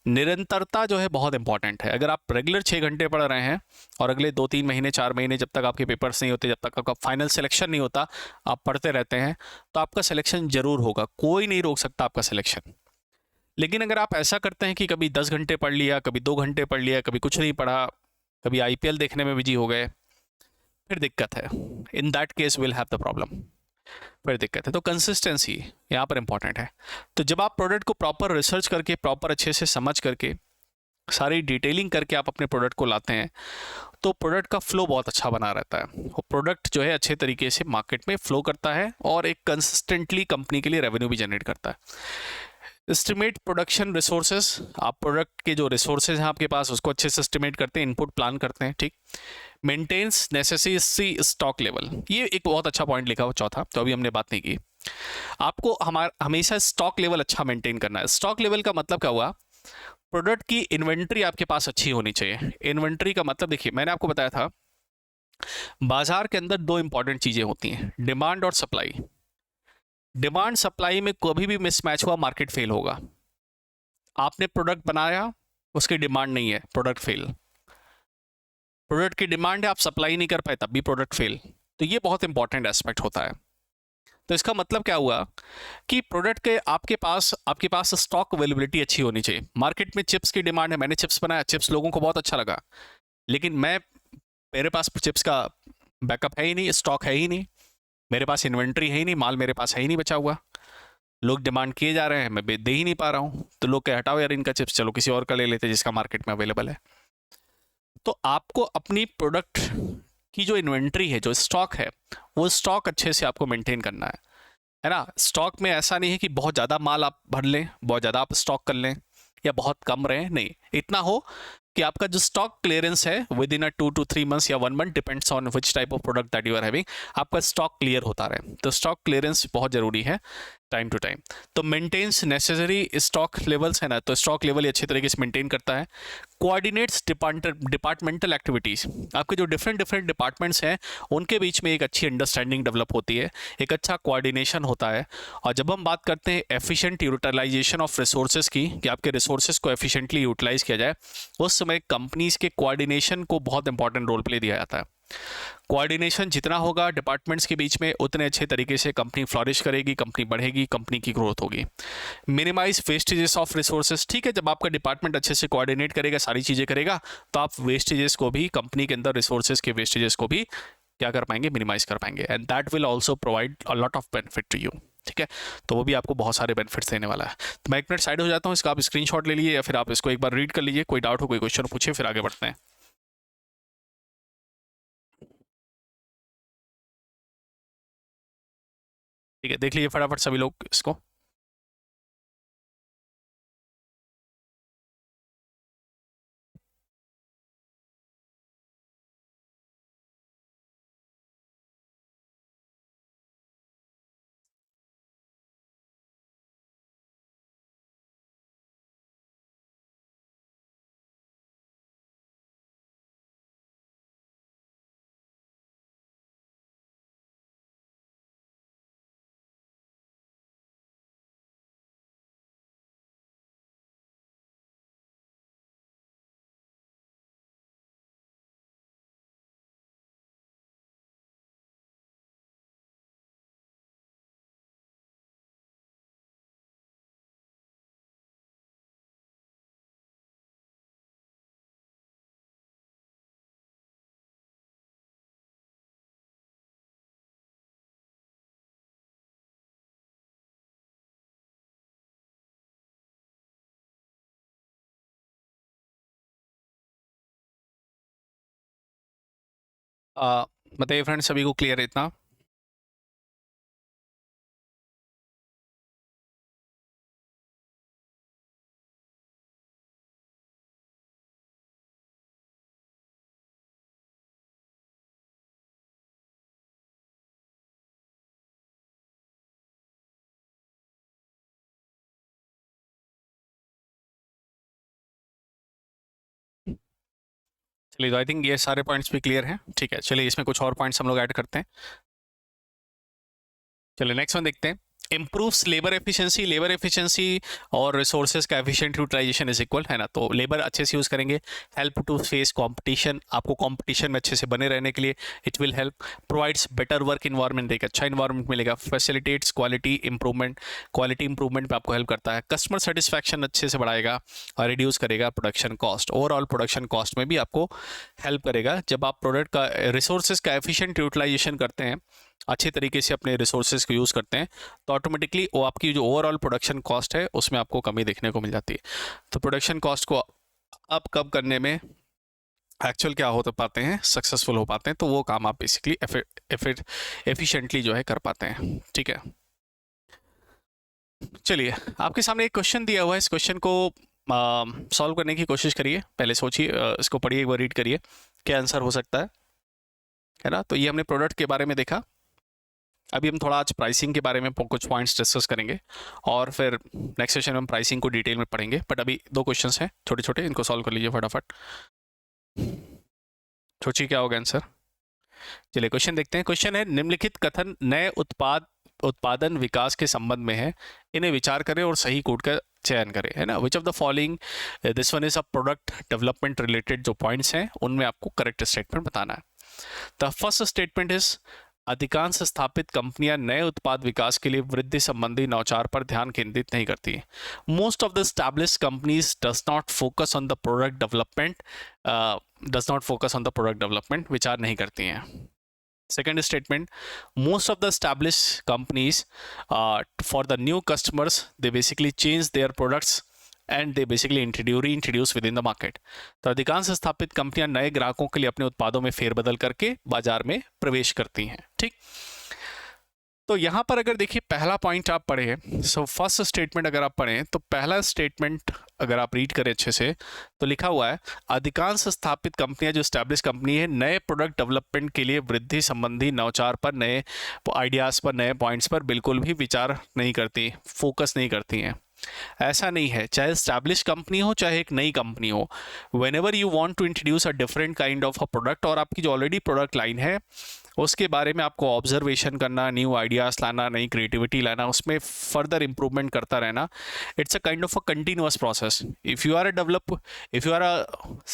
निरंतरता जो है बहुत इंपॉर्टेंट है। अगर आप रेगुलर 6 घंटे पढ़ रहे हैं और अगले 2-3 महीने, 4 महीने, जब तक आपके पेपर्स नहीं होते, जब तक आपका फाइनल सिलेक्शन नहीं होता, आप पढ़ते रहते हैं, तो आपका सिलेक्शन जरूर होगा, कोई नहीं रोक सकता आपका सिलेक्शन। लेकिन अगर आप ऐसा करते हैं कि कभी 10 घंटे पढ़ लिया, कभी 2 घंटे पढ़ लिया, कभी कुछ नहीं पढ़ा, कभी IPL देखने में बिजी हो गए, फिर दिक्कत है। In that case will have the problem. फिर दिक्कत है। तो कंसिस्टेंसी यहाँ पर इंपॉर्टेंट है। तो जब आप प्रोडक्ट को प्रॉपर रिसर्च करके, प्रॉपर अच्छे से समझ करके, सारी डिटेलिंग करके आप अपने प्रोडक्ट को लाते हैं, तो प्रोडक्ट का फ्लो बहुत अच्छा बना रहता है। वो प्रोडक्ट जो है अच्छे तरीके से मार्केट में फ्लो करता है और एक कंसिस्टेंटली कंपनी के लिए रेवेन्यू भी जनरेट करता है। एस्टिमेट प्रोडक्शन रिसोर्सेज, आप प्रोडक्ट के जो रिसोर्सेज हैं आपके पास उसको अच्छे से एस्टिमेट करते हैं, इनपुट प्लान करते हैं, ठीक। मेंटेन्स नेसेसरी स्टॉक लेवल, ये एक बहुत अच्छा पॉइंट लिखा हुआ चौथा, तो अभी हमने बात नहीं की। आपको हमेशा स्टॉक लेवल अच्छा मेंटेन करना है। स्टॉक लेवल का मतलब क्या हुआ, प्रोडक्ट की इन्वेंट्री आपके पास अच्छी होनी चाहिए। इन्वेंट्री का मतलब देखिए, मैंने आपको बताया था बाजार के अंदर दो इंपॉर्टेंट चीजें होती हैं, डिमांड और सप्लाई। डिमांड सप्लाई में कभी भी मिसमैच हुआ मार्केट फेल होगा। आपने प्रोडक्ट बनाया, उसकी डिमांड नहीं है, प्रोडक्ट फेल। प्रोडक्ट की डिमांड है, आप सप्लाई नहीं कर पाए, तब भी प्रोडक्ट फेल। तो ये बहुत इंपॉर्टेंट एस्पेक्ट होता है। तो इसका मतलब क्या हुआ कि प्रोडक्ट के आपके पास स्टॉक अवेलेबिलिटी अच्छी होनी चाहिए। मार्केट में चिप्स की डिमांड है, मैंने चिप्स बनाया, चिप्स लोगों को बहुत अच्छा लगा, लेकिन मेरे पास चिप्स का बैकअप है ही नहीं, स्टॉक है ही नहीं, मेरे पास इन्वेंट्री है ही नहीं, माल मेरे पास है ही नहीं बचा हुआ। लोग डिमांड किए जा रहे हैं, मैं दे ही नहीं पा रहा हूँ, तो लोग कह हटाओ यार इनका चिप्स, चलो किसी और का ले लेते जिसका मार्केट में अवेलेबल है। तो आपको अपनी प्रोडक्ट की जो इन्वेंट्री है, जो स्टॉक है, वो स्टॉक अच्छे से आपको मेंटेन करना है ना। स्टॉक में ऐसा नहीं है कि बहुत ज़्यादा माल आप भर लें, बहुत ज़्यादा आप स्टॉक कर लें, या बहुत कम रहे, नहीं, इतना हो कि आपका जो स्टॉक क्लियरेंस है विद इन 2 to 3 months या 1 month, depends on which type of product that you are having, आपका स्टॉक क्लियर होता रहे। तो स्टॉक क्लियरेंस बहुत जरूरी है टाइम टू टाइम। तो मेंटेन्स नेसेसरी स्टॉक लेवल्स है ना, तो स्टॉक लेवल अच्छे तरीके से मेंटेन करता है। कोऑर्डिनेट्स डिपार्टमेंटल एक्टिविटीज़, आपके जो डिफरेंट डिपार्टमेंट्स हैं उनके बीच में एक अच्छी अंडरस्टैंडिंग डेवलप होती है, एक अच्छा कोऑर्डिनेशन होता है। और जब हम बात करते हैं एफिशिएंट यूटिलाइजेशन ऑफ रिसोर्सेज की, कि आपके रिसोर्सेज को एफिशिएंटली यूटिलाइज किया जाए, उस समय कंपनीज के कोऑर्डिनेशन को बहुत इंपॉर्टेंट रोल प्ले दिया जाता है। कोऑर्डिनेशन जितना होगा डिपार्टमेंट्स के बीच में, उतने अच्छे तरीके से कंपनी फ्लॉरिश करेगी, कंपनी बढ़ेगी, कंपनी की ग्रोथ होगी। मिनिमाइज वेस्टेजेस ऑफ रिसोर्सेज, ठीक है, जब आपका डिपार्टमेंट अच्छे से कोऑर्डिनेट करेगा, सारी चीज़ें करेगा, तो आप वेस्टेजेस को भी, कंपनी के अंदर रिसोर्सेज के वेस्टेजेस को भी क्या कर पाएंगे, मिनिमाइज कर पाएंगे, and that will also provide a lot of benefit to you. ठीक है, तो वो भी आपको बहुत सारे बेनिफिट्स देने वाला है। तो मैं एक मिनट साइड हो जाता हूँ, इसका आप स्क्रीनशॉट ले लीजिए या फिर आप इसको एक बार रीड कर लीजिए, कोई डाउट हो, कोई क्वेश्चन पूछिए, फिर आगे बढ़ते हैं। ठीक है, देख लीजिए फटाफट सभी लोग इसको। बताइए फ्रेंड्स, सभी को क्लियर है इतना? चलिए, तो आई थिंक ये सारे पॉइंट्स भी क्लियर हैं। ठीक है, चलिए इसमें कुछ और पॉइंट्स हम लोग ऐड करते हैं। चलिए नेक्स्ट वन देखते हैं। Improves labour efficiency. Labour efficiency और रिसोर्सेज का एफिशिएंट यूटिलाइजेशन इज इक्वल, है ना। तो लेबर अच्छे से यूज़ करेंगे, हेल्प टू फेस कंपटीशन, आपको कंपटीशन में अच्छे से बने रहने के लिए it will help. Provides better work environment, एक अच्छा इन्वायरमेंट मिलेगा। Facilitates quality improvement, quality improvement में आपको हेल्प करता है। कस्टमर सेटिस्फैक्शन अच्छे से बढ़ाएगा और रिड्यूस करेगा production cost. Overall production cost में भी आपको हेल्प करेगा। जब आप प्रोडक्ट का रिसोर्सेज का एफिशिएंट यूटिलाइजेशन करते हैं अच्छे तरीके से अपने रिसोर्सेज को यूज़ करते हैं, तो ऑटोमेटिकली वो आपकी जो ओवरऑल प्रोडक्शन कॉस्ट है उसमें आपको कमी देखने को मिल जाती है। तो प्रोडक्शन कॉस्ट को अप कब करने में एक्चुअल क्या हो पाते हैं, सक्सेसफुल हो पाते हैं, तो वो काम आप बेसिकली एफिशिएंटली जो है कर पाते हैं। ठीक है, चलिए आपके सामने एक क्वेश्चन दिया हुआ है, इस क्वेश्चन को सॉल्व करने की कोशिश करिए। पहले सोचिए, इसको पढ़िए, एक बार रीड करिए क्या आंसर हो सकता है ना। तो ये हमने प्रोडक्ट के बारे में देखा। अभी हम थोड़ा आज प्राइसिंग के बारे में कुछ पॉइंट्स डिस्कस करेंगे और फिर नेक्स्ट सेशन में हम प्राइसिंग को डिटेल में पढ़ेंगे। बट अभी दो क्वेश्चंस हैं छोटे छोटे, इनको सॉल्व कर लीजिए फटाफट। सोचिए क्या होगा आंसर। चलिए क्वेश्चन देखते हैं। क्वेश्चन है, निम्नलिखित कथन नए उत्पादन विकास के संबंध में है, इन्हें विचार करें और सही कोड का चयन करें, है ना। Which of the following, this one is a product development related जो पॉइंट्स हैं उनमें आपको करेक्ट स्टेटमेंट बताना है। द फर्स्ट स्टेटमेंट इज, अधिकांश स्थापित कंपनियां नए उत्पाद विकास के लिए वृद्धि संबंधी नवाचार पर ध्यान केंद्रित नहीं करती हैं। Most of the established companies does not focus on the product development, विचार नहीं करती हैं। Second statement, most of the established companies, for the new customers, they basically change their products and they basically reintroduce within the market. तो अधिकांश स्थापित कंपनियां नए ग्राहकों के लिए अपने उत्पादों में फेरबदल करके बाजार में प्रवेश करती हैं। ठीक, तो यहाँ पर अगर देखिए पहला पॉइंट आप पढ़े, सो फर्स्ट स्टेटमेंट अगर आप पढ़ें तो पहला स्टेटमेंट अगर आप रीड करें अच्छे से तो लिखा हुआ है, अधिकांश स्थापित कंपनियां जो स्टैब्लिश कंपनी है नए प्रोडक्ट डेवलपमेंट के लिए वृद्धि संबंधी नवाचार पर, नए आइडियाज़ पर, नए पॉइंट्स पर बिल्कुल भी विचार नहीं करती, फोकस नहीं करती हैं। ऐसा नहीं है, चाहे स्टैब्लिश कंपनी हो चाहे एक नई कंपनी हो, whenever you want to introduce a different kind of a product, और आपकी जो ऑलरेडी प्रोडक्ट लाइन है उसके बारे में आपको ऑब्जर्वेशन करना, न्यू आइडियाज़ लाना, नई क्रिएटिविटी लाना, उसमें फर्दर इंप्रूवमेंट करता रहना, it's a kind of a continuous process. If you are a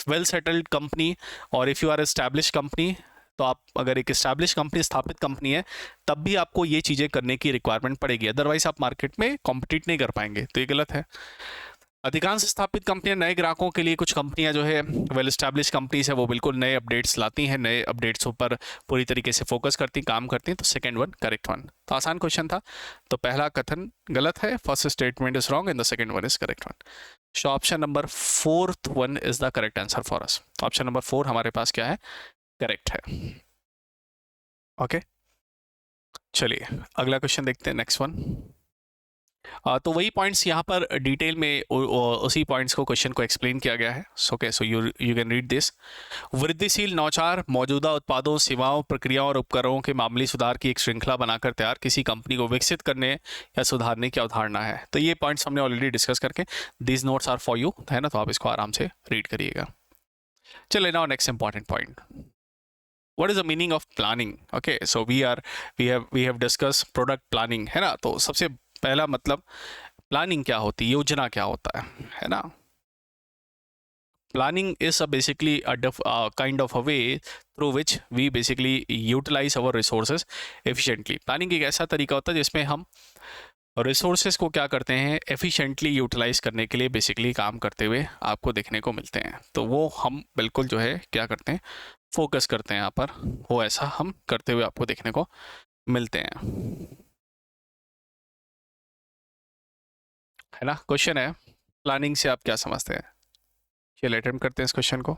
well settled company और if you are establish company, तो आप अगर एक एस्टैब्लिश कंपनी, स्थापित कंपनी है, तब भी आपको ये चीज़ें करने की रिक्वायरमेंट पड़ेगी, अदरवाइज आप मार्केट में कॉम्पिटिट नहीं कर पाएंगे, तो ये गलत है। अधिकांश स्थापित कंपनियां नए ग्राहकों के लिए, कुछ कंपनियां जो है वेल एस्टैब्लिश कंपनीज है वो बिल्कुल नए अपडेट्स लाती हैं, नए अपडेट्स पर पूरी तरीके से फोकस करती, काम करती हैं। तो सेकंड वन करेक्ट वन। तो आसान क्वेश्चन था, तो पहला कथन गलत है, first statement is wrong and the second one is correct one. So option number fourth one is the correct answer for us. Option number 4 हमारे पास क्या है, करेक्ट है। ओके, चलिए अगला क्वेश्चन देखते हैं, नेक्स्ट वन। तो वही पॉइंट्स यहाँ पर डिटेल में उसी पॉइंट्स को, क्वेश्चन को एक्सप्लेन किया गया है। So you can read this. वृद्धिशील नवाचार मौजूदा उत्पादों, सेवाओं, प्रक्रियाओं और उपकरणों के मामूली सुधार की एक श्रृंखला बनाकर तैयार किसी कंपनी को विकसित करने या सुधारने की अवधारणा है। तो ये पॉइंट्स हमने ऑलरेडी डिस्कस करके, these notes are for you, है ना, तो आप इसको आराम से रीड करिएगा। चलिए now next important point, what is the meaning of planning? Okay, so we have discussed product planning, है ना। तो सबसे पहला मतलब प्लानिंग क्या होती है, योजना क्या होता है ना। Planning is basically kind of a way through which we basically utilise our resources efficiently. Planning एक ऐसा तरीका होता है जिसमें हम रिसोर्सेज को क्या करते हैं, एफिशिएंटली यूटिलाइज करने के लिए बेसिकली काम करते हुए आपको देखने को मिलते हैं। तो वो हम बिल्कुल जो है क्या करते हैं, फोकस करते हैं यहाँ पर, वो ऐसा हम करते हुए आपको देखने को मिलते हैं, है ना। क्वेश्चन है, प्लानिंग से आप क्या समझते हैं। चलिए अटेम्प्ट करते हैं इस क्वेश्चन को।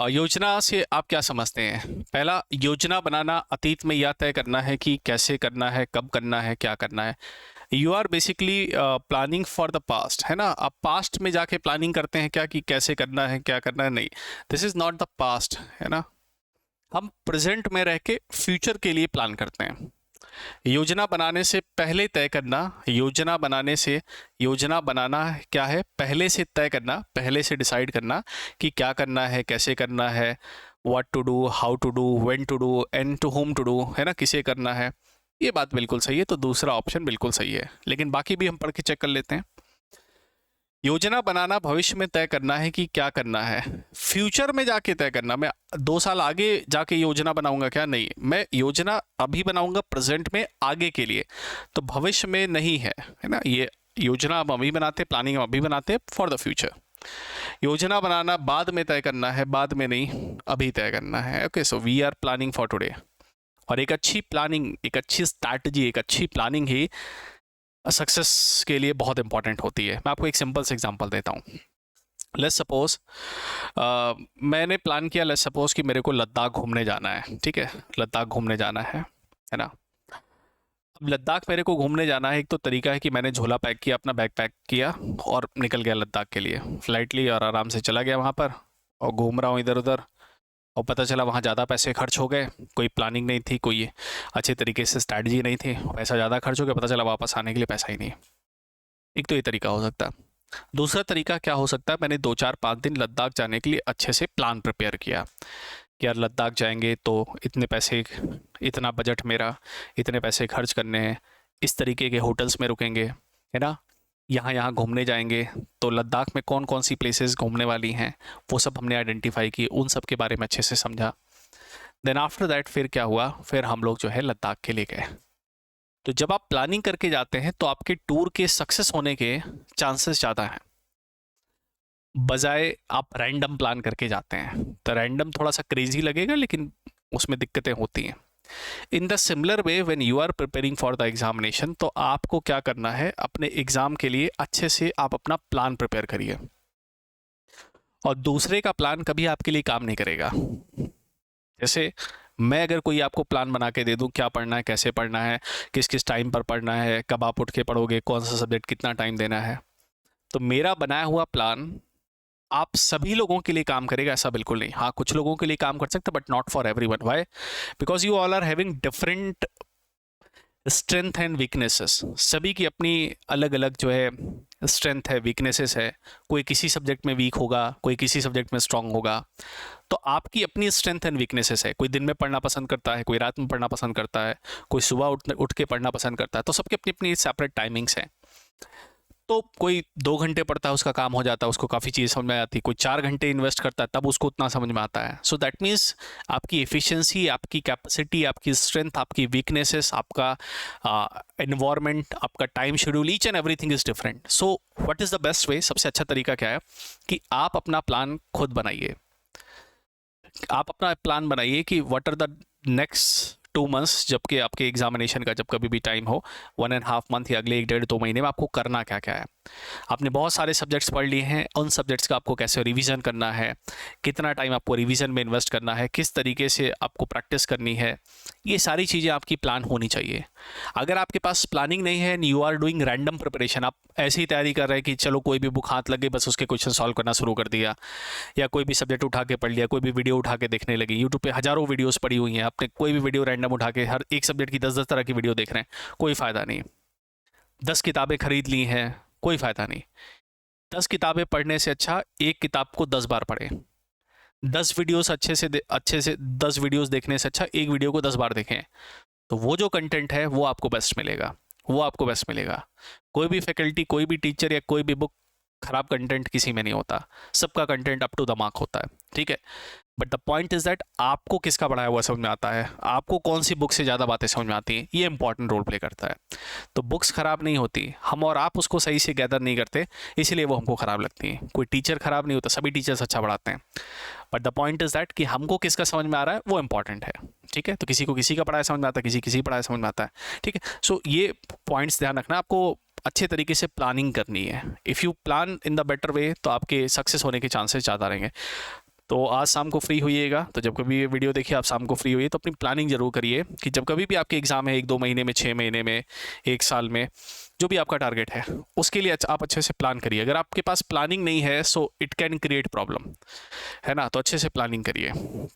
योजना से आप क्या समझते हैं। पहला, योजना बनाना अतीत में यह तय करना है कि कैसे करना है, कब करना है, क्या करना है। You are basically planning for the past, है ना। आप पास्ट में जाके प्लानिंग करते हैं क्या, कि कैसे करना है, क्या करना है, नहीं, this is not the past, है ना। हम प्रेजेंट में रह के फ्यूचर के लिए प्लान करते हैं। योजना बनाने से पहले तय करना, योजना बनाना क्या है, पहले से तय करना, पहले से डिसाइड करना कि क्या करना है, कैसे करना है, what to do, how to do, when to do, and to whom to do, है ना, किसे करना है। ये बात बिल्कुल सही है, तो दूसरा ऑप्शन बिल्कुल सही है। लेकिन बाकी भी हम पढ़ के चेक कर लेते हैं। योजना बनाना भविष्य में तय करना है कि क्या करना है, फ्यूचर में जाके तय करना। मैं 2 साल आगे जाके योजना बनाऊंगा क्या, नहीं, मैं योजना अभी बनाऊंगा प्रेजेंट में, आगे के लिए, तो भविष्य में नहीं है, है ना। ये योजना हम अभी बनाते, प्लानिंग हम अभी बनाते फॉर द फ्यूचर। योजना बनाना बाद में तय करना है, बाद में नहीं, अभी तय करना है। Okay, so we are planning for today. और एक अच्छी प्लानिंग, एक अच्छी स्ट्रैटेजी, एक अच्छी प्लानिंग ही सक्सेस के लिए बहुत इंपॉर्टेंट होती है। मैं आपको एक सिंपल से एग्जांपल देता हूँ। लेट्स सपोज मैंने प्लान किया, लेट्स सपोज कि मेरे को लद्दाख घूमने जाना है। ठीक है, लद्दाख घूमने जाना है ना। अब लद्दाख मेरे को घूमने जाना है, एक तो तरीका है कि मैंने झोला पैक किया, अपना बैग पैक किया और निकल गया लद्दाख के लिए। फ्लाइट ली और आराम से चला गया वहाँ पर और घूम रहा हूँ इधर उधर। और पता चला वहाँ ज़्यादा पैसे खर्च हो गए, कोई प्लानिंग नहीं थी, कोई अच्छे तरीके से स्ट्रैटेजी नहीं थी, पैसा ज़्यादा खर्च हो गया, पता चला वापस आने के लिए पैसा ही नहीं। एक तो ये तरीका हो सकता है। दूसरा तरीका क्या हो सकता है, मैंने 2 4 5 दिन लद्दाख जाने के लिए अच्छे से प्लान प्रिपेयर किया कि यार लद्दाख जाएंगे तो इतने पैसे, इतना बजट मेरा, इतने पैसे खर्च करने हैं, इस तरीके के होटल्स में रुकेंगे, है ना, यहाँ यहाँ घूमने जाएंगे, तो लद्दाख में कौन कौन सी प्लेसेस घूमने वाली हैं वो सब हमने आइडेंटिफाई की, उन सब के बारे में अच्छे से समझा। देन आफ्टर दैट फिर क्या हुआ, फिर हम लोग जो है लद्दाख के लिए गए। तो जब आप प्लानिंग करके जाते हैं तो आपके टूर के सक्सेस होने के चांसेस ज़्यादा हैं, बजाय आप रैंडम प्लान करके जाते हैं। तो रैंडम थोड़ा सा क्रेजी लगेगा लेकिन उसमें दिक्कतें होती हैं। In the similar way when you are preparing for the examination, तो आपको क्या करना है, अपने एग्जाम के लिए अच्छे से आप अपना प्लान प्रिपेयर करिए। और दूसरे का प्लान कभी आपके लिए काम नहीं करेगा। जैसे मैं अगर कोई आपको प्लान बना के दे दूं, क्या पढ़ना है, कैसे पढ़ना है, किस किस टाइम पर पढ़ना है, कब आप उठ के पढ़ोगे, कौन सा सब्जेक्ट कितना टाइम देना है, तो मेरा बनाया हुआ प्लान आप सभी लोगों के लिए काम करेगा ऐसा बिल्कुल नहीं। हाँ, कुछ लोगों के लिए काम कर सकता है but not for everyone. Why? Because you all are having different strength and weaknesses. सभी की अपनी अलग अलग जो है स्ट्रेंथ है, वीकनेसेस है। कोई किसी सब्जेक्ट में वीक होगा, कोई किसी सब्जेक्ट में स्ट्रांग होगा। तो आपकी अपनी स्ट्रेंथ एंड वीकनेसेस है। कोई दिन में पढ़ना पसंद करता है, कोई रात में पढ़ना पसंद करता है, कोई सुबह उठ के पढ़ना पसंद करता है। तो सबकी अपनी अपनी सेपरेट टाइमिंग्स हैं। तो कोई 2 घंटे पढ़ता है, उसका काम हो जाता है, उसको काफ़ी चीज़ समझ में आती है। कोई 4 घंटे इन्वेस्ट करता है, तब उसको उतना समझ में आता है। सो दैट मीन्स आपकी एफिशिएंसी, आपकी कैपेसिटी, आपकी स्ट्रेंथ, आपकी वीकनेसेस, आपका एनवायरनमेंट, आपका time schedule, each and everything is different. So what is the best way, सबसे अच्छा तरीका क्या है कि आप अपना प्लान खुद बनाइए। आप अपना प्लान बनाइए कि what are the next 2 months, जबकि आपके एग्जामिनेशन का जब कभी भी टाइम हो, 1.5 मंथ या अगले 1 1.5 2 महीने में आपको करना क्या क्या है। आपने बहुत सारे सब्जेक्ट्स पढ़ लिए हैं, उन सब्जेक्ट्स का आपको कैसे रिवीजन करना है, कितना टाइम आपको रिवीजन में इन्वेस्ट करना है, किस तरीके से आपको प्रैक्टिस करनी है, ये सारी चीज़ें आपकी प्लान होनी चाहिए। अगर आपके पास प्लानिंग नहीं है, you are doing random preparation, आप ऐसी तैयारी कर रहे हैं कि चलो कोई भी बुक हाथ लगे बस उसके क्वेश्चन सॉल्व करना शुरू कर दिया, या कोई भी सब्जेक्ट उठा के पढ़ लिया, कोई भी वीडियो उठा के देखने लगे। यूट्यूब पे हज़ारों वीडियोस पड़ी हुई हैं, आपने कोई भी वीडियो रैंडम उठा के हर एक सब्जेक्ट की 10 10 तरह की वीडियो देख रहे हैं, कोई फ़ायदा नहीं। 10 किताबें खरीद ली हैं, कोई फ़ायदा नहीं। 10 किताबें पढ़ने से अच्छा एक किताब को 10 बार पढ़ें। 10 वीडियोस अच्छे से 10 वीडियोस देखने से अच्छा एक वीडियो को 10 बार देखें। तो वो जो कंटेंट है वो आपको बेस्ट मिलेगा, वो आपको बेस्ट मिलेगा। कोई भी फैकल्टी, कोई भी टीचर या कोई भी बुक, खराब कंटेंट किसी में नहीं होता। सबका content up to the mark होता है, ठीक है। But the point is that आपको किसका पढ़ाया हुआ समझ में आता है, आपको कौन सी बुक से ज़्यादा बातें समझ में आती हैं, ये इंपॉर्टेंट रोल प्ले करता है। तो बुक्स ख़राब नहीं होती, हम और आप उसको सही से गैदर नहीं करते, इसीलिए वो हमको ख़राब लगती हैं। कोई टीचर ख़राब नहीं होता, सभी टीचर्स अच्छा पढ़ाते हैं। But the point is that कि हमको किसका समझ में आ रहा है वो इंपॉर्टेंट है, ठीक है। तो किसी को किसी का पढ़ाया समझ में आता है, किसी किसी पढ़ाया समझ में आता है, ठीक है। सो ये पॉइंट्स ध्यान रखना, आपको अच्छे तरीके से प्लानिंग करनी है। If you plan in the better way तो आपके सक्सेस होने के चांसेस ज़्यादा रहेंगे। तो आज शाम को फ्री होइएगा, तो जब कभी ये वीडियो देखिए आप शाम को फ्री होइए, तो अपनी प्लानिंग जरूर करिए कि जब कभी भी आपके एग्ज़ाम है, 1 2 महीने में, 6 महीने में, 1 साल में, जो भी आपका टारगेट है उसके लिए आप अच्छे से प्लान करिए। अगर आपके पास प्लानिंग नहीं है so it can create problem, है ना। तो अच्छे से प्लानिंग करिए।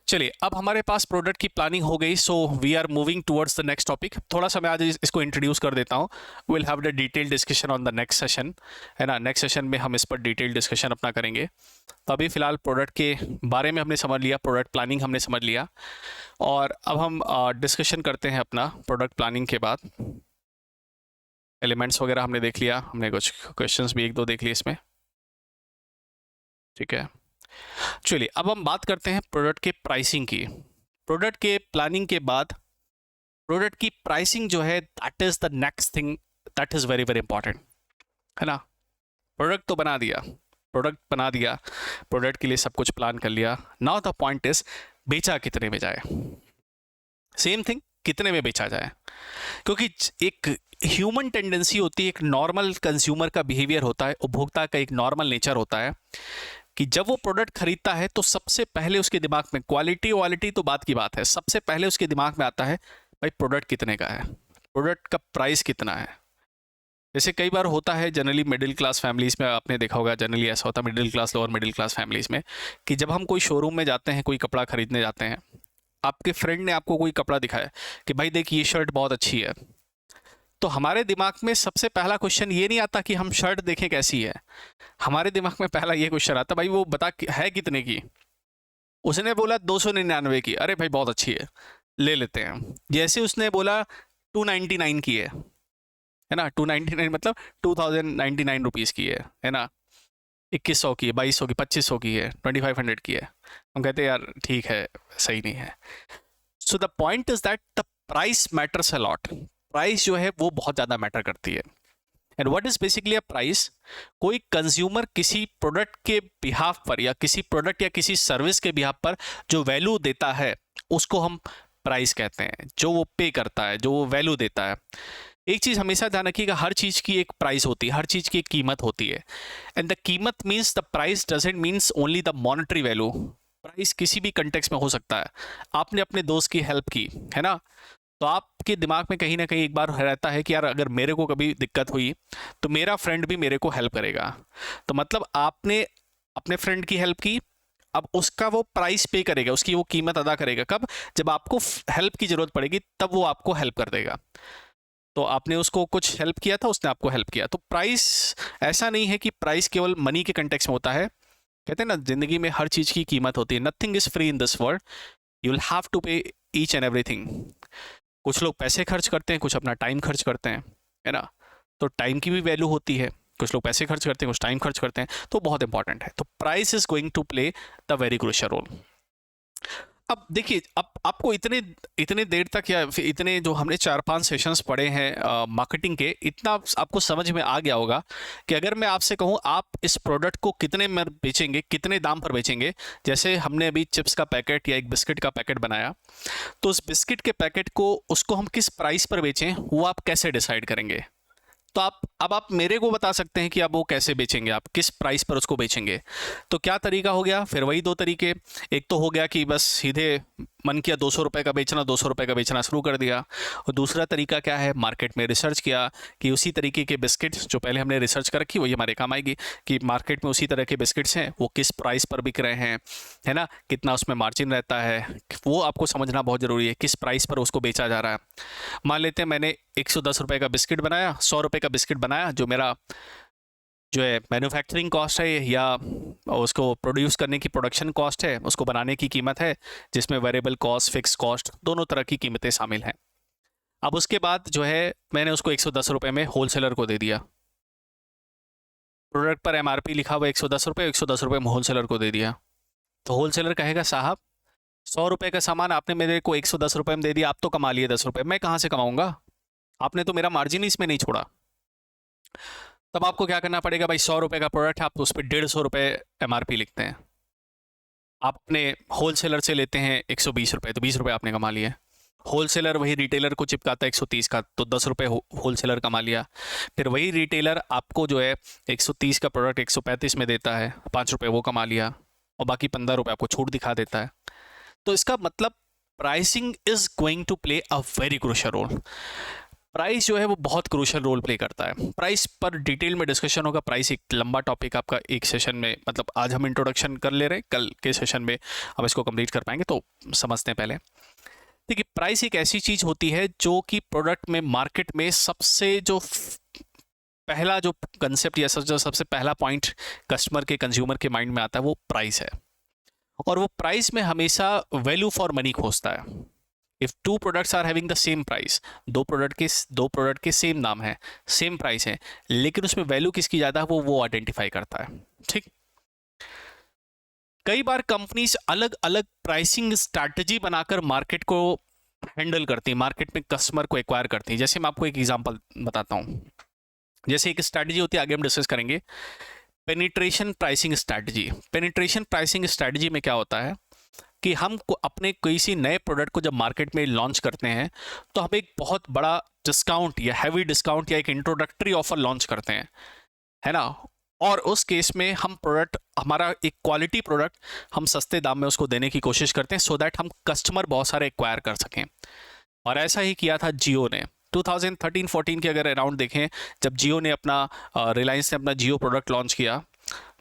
चलिए, अब हमारे पास प्रोडक्ट की प्लानिंग हो गई, so we are moving towards the next topic. थोड़ा सा मैं आज इसको इंट्रोड्यूस कर देता हूँ। Will have the detail discussion on the next session, है ना। नेक्स्ट सेशन में हम इस पर डिटेल डिस्कशन अपना करेंगे। तो अभी फ़िलहाल प्रोडक्ट के बारे में हमने समझ लिया, प्रोडक्ट प्लानिंग हमने समझ लिया, और अब हम डिस्कशन करते हैं अपना प्रोडक्ट प्लानिंग के बाद। एलिमेंट्स वगैरह हमने देख लिया, हमने कुछ क्वेश्चंस भी 1 2 देख लिए इसमें, ठीक है। चलिए, अब हम बात करते हैं प्रोडक्ट के प्राइसिंग की। प्रोडक्ट के प्लानिंग के बाद प्रोडक्ट की प्राइसिंग जो है, that is the next thing, that is very very important, है ना। प्रोडक्ट तो बना दिया, प्रोडक्ट बना दिया, प्रोडक्ट के लिए सब कुछ प्लान कर लिया। नाउ द पॉइंट इज बेचा कितने में जाए, सेम थिंग, कितने में बेचा जाए। क्योंकि एक ह्यूमन टेंडेंसी होती है, एक नॉर्मल कंज्यूमर का बिहेवियर होता है, उपभोक्ता का एक नॉर्मल नेचर होता है कि जब वो प्रोडक्ट खरीदता है तो सबसे पहले उसके दिमाग में क्वालिटी तो बात की बात है, सबसे पहले उसके दिमाग में आता है भाई प्रोडक्ट कितने का है, प्रोडक्ट का प्राइस कितना है। जैसे कई बार होता है जनरली मिडिल क्लास फैमिलीज़ में, आपने देखा होगा जनरली ऐसा होता है middle class, lower middle class families में, कि जब हम कोई शोरूम में जाते हैं, कोई कपड़ा खरीदने जाते हैं, आपके फ्रेंड ने आपको कोई कपड़ा दिखाया कि भाई देख ये शर्ट बहुत अच्छी है, तो हमारे दिमाग में सबसे पहला क्वेश्चन ये नहीं आता कि हम शर्ट देखें कैसी है, हमारे दिमाग में पहला ये क्वेश्चन आता भाई वो बता है कितने की। उसने बोला 299 की, अरे भाई बहुत अच्छी है, ले लेते हैं। जैसे उसने बोला 299 की है ना, 299 मतलब 2099 रुपीज़ की है ना, 2100 की है, 2200 की, 2500 की है, 2500 की है। हम कहते हैं यार ठीक है, सही नहीं है। So the point is that the price matters a lot. Price जो है वो बहुत ज़्यादा मैटर करती है। And what is basically a price? कोई कंज्यूमर किसी प्रोडक्ट के बिहाफ पर या किसी प्रोडक्ट या किसी सर्विस के बिहाफ पर जो वैल्यू देता है उसको हम प्राइस कहते हैं। जो वो पे करता है, जो वो वैल्यू देता है। एक चीज़ हमेशा ध्यान रखिएगा, हर चीज़ की एक प्राइस होती है, हर चीज़ की एक कीमत होती है। एंड द कीमत means the price doesn't means only the monetary value. Price किसी भी कंटेक्स्ट में हो सकता है। आपने अपने दोस्त की हेल्प की है ना, तो आपके दिमाग में कहीं ना कहीं एक बार रहता है कि यार अगर मेरे को कभी दिक्कत हुई तो मेरा फ्रेंड भी मेरे को हेल्प करेगा। तो मतलब आपने अपने फ्रेंड की हेल्प की, अब उसका वो प्राइस पे करेगा, उसकी वो कीमत अदा करेगा कब? जब आपको हेल्प की जरूरत पड़ेगी तब वो आपको हेल्प कर देगा। तो आपने उसको कुछ हेल्प किया था, उसने आपको हेल्प किया। तो प्राइस ऐसा नहीं है कि प्राइस केवल मनी के कंटेक्स्ट में होता है। कहते हैं ना जिंदगी में हर चीज़ की कीमत होती है, nothing is free in this world, you will have to pay each and everything. कुछ लोग पैसे खर्च करते हैं, कुछ अपना टाइम खर्च करते हैं, है ना, तो टाइम की भी वैल्यू होती है। कुछ लोग पैसे खर्च करते हैं, कुछ टाइम खर्च करते हैं, तो बहुत इंपॉर्टेंट है। तो price is going to play the very crucial role. अब देखिए, अब आपको इतने इतने देर तक या फिर इतने जो हमने 4-5 सेशंस पढ़े हैं मार्केटिंग के, इतना आपको समझ में आ गया होगा कि अगर मैं आपसे कहूँ आप इस प्रोडक्ट को कितने में बेचेंगे, कितने दाम पर बेचेंगे। जैसे हमने अभी चिप्स का पैकेट या एक बिस्किट का पैकेट बनाया, तो उस बिस्किट के पैकेट को उसको हम किस प्राइस पर बेचें वो आप कैसे डिसाइड करेंगे? तो आप मेरे को बता सकते हैं कि आप वो कैसे बेचेंगे, आप किस प्राइस पर उसको बेचेंगे। तो क्या तरीका हो गया? फिर वही 2 तरीके। एक तो हो गया कि बस सीधे मन किया 200 रुपये का बेचना, 200 रुपये का बेचना शुरू कर दिया। और दूसरा तरीका क्या है? मार्केट में रिसर्च किया कि उसी तरीके के बिस्किट्स जो पहले हमने रिसर्च कर रखी वही हमारे काम आएगी, कि मार्केट में उसी तरह के बिस्किट्स हैं, वो किस प्राइस पर बिक रहे हैं, है ना, कितना उसमें मार्जिन रहता है, वो आपको समझना बहुत ज़रूरी है, किस प्राइस पर उसको बेचा जा रहा है। मान लेते हैं मैंने 110 रुपये का बिस्किट बनाया, 100 रुपये का बिस्किट बनाया, जो मेरा जो है मैन्युफैक्चरिंग कॉस्ट है या उसको प्रोड्यूस करने की प्रोडक्शन कॉस्ट है, उसको बनाने की कीमत है, जिसमें वेरिएबल कॉस्ट, फिक्स कॉस्ट, दोनों तरह की कीमतें शामिल हैं। अब उसके बाद जो है मैंने उसको 110 रुपये में होलसेलर को दे दिया। प्रोडक्ट पर एमआरपी लिखा हुआ 110 रुपये, 110 रुपये में होलसेलर को दे दिया। तो होलसेलर कहेगा साहब 100 रुपये का सामान आपने मेरे को 110 रुपये में दे दिया, आप तो कमा लिए 10 रुपये, मैं कहाँ से कमाऊंगा? आपने तो मेरा मार्जिन ही इसमें नहीं छोड़ा। तब आपको क्या करना पड़ेगा भाई, 100 रुपये का प्रोडक्ट है, आप उस पर 150 रुपये एमआरपी लिखते हैं। आप अपने होलसेलर से लेते हैं 120 रुपये, तो 20 रुपये आपने कमा लिए। होलसेलर वही रिटेलर को चिपकाता है 130 का, तो 10 रुपये होलसेलर कमा लिया। फिर वही रिटेलर आपको जो है 130 का प्रोडक्ट 135 में देता है, 5 रुपये वो कमा लिया, और बाकी 15 रुपये आपको छूट दिखा देता है। तो इसका मतलब pricing is going to play a very crucial role. Price जो है वो बहुत क्रूशियल रोल प्ले करता है। प्राइस पर डिटेल में डिस्कशन होगा। प्राइस एक लंबा टॉपिक आपका एक सेशन में, मतलब आज हम इंट्रोडक्शन कर ले रहे हैं, कल के सेशन में हम इसको कंप्लीट कर पाएंगे। तो समझते हैं पहले। देखिए, प्राइस एक ऐसी चीज़ होती है जो कि प्रोडक्ट में, मार्केट में सबसे जो पहला जो कंसेप्ट या जो सबसे पहला पॉइंट कस्टमर के, कंज्यूमर के माइंड में आता है वो प्राइस है। और वो प्राइस में हमेशा वैल्यू फॉर मनी खोजता है। If 2 products are having the same price, दो प्रोडक्ट के सेम नाम है, सेम प्राइस है, लेकिन उसमें वैल्यू किसकी ज़्यादा है वो आइडेंटिफाई करता है। ठीक। कई बार कंपनीज अलग अलग प्राइसिंग स्ट्रैटेजी बनाकर मार्केट को हैंडल करती है, मार्केट में कस्टमर को एक्वायर करती है। जैसे मैं आपको एक एग्जांपल बताता हूँ। जैसे एक स्ट्रैटेजी होती है, आगे हम डिस्कस करेंगे, penetration pricing strategy. Penetration pricing strategy में क्या होता है कि हम अपने किसी नए प्रोडक्ट को जब मार्केट में लॉन्च करते हैं तो हम एक बहुत बड़ा डिस्काउंट या हैवी डिस्काउंट या एक इंट्रोडक्टरी ऑफर लॉन्च करते हैं, है ना। और उस केस में हम प्रोडक्ट, हमारा एक क्वालिटी प्रोडक्ट हम सस्ते दाम में उसको देने की कोशिश करते हैं, सो दैट हम कस्टमर बहुत सारे एक्वायर कर सकें। और ऐसा ही किया था जियो ने 2013-14 के अगर अराउंड देखें, जब जियो ने अपना रिलायंस ने अपना जियो प्रोडक्ट लॉन्च किया,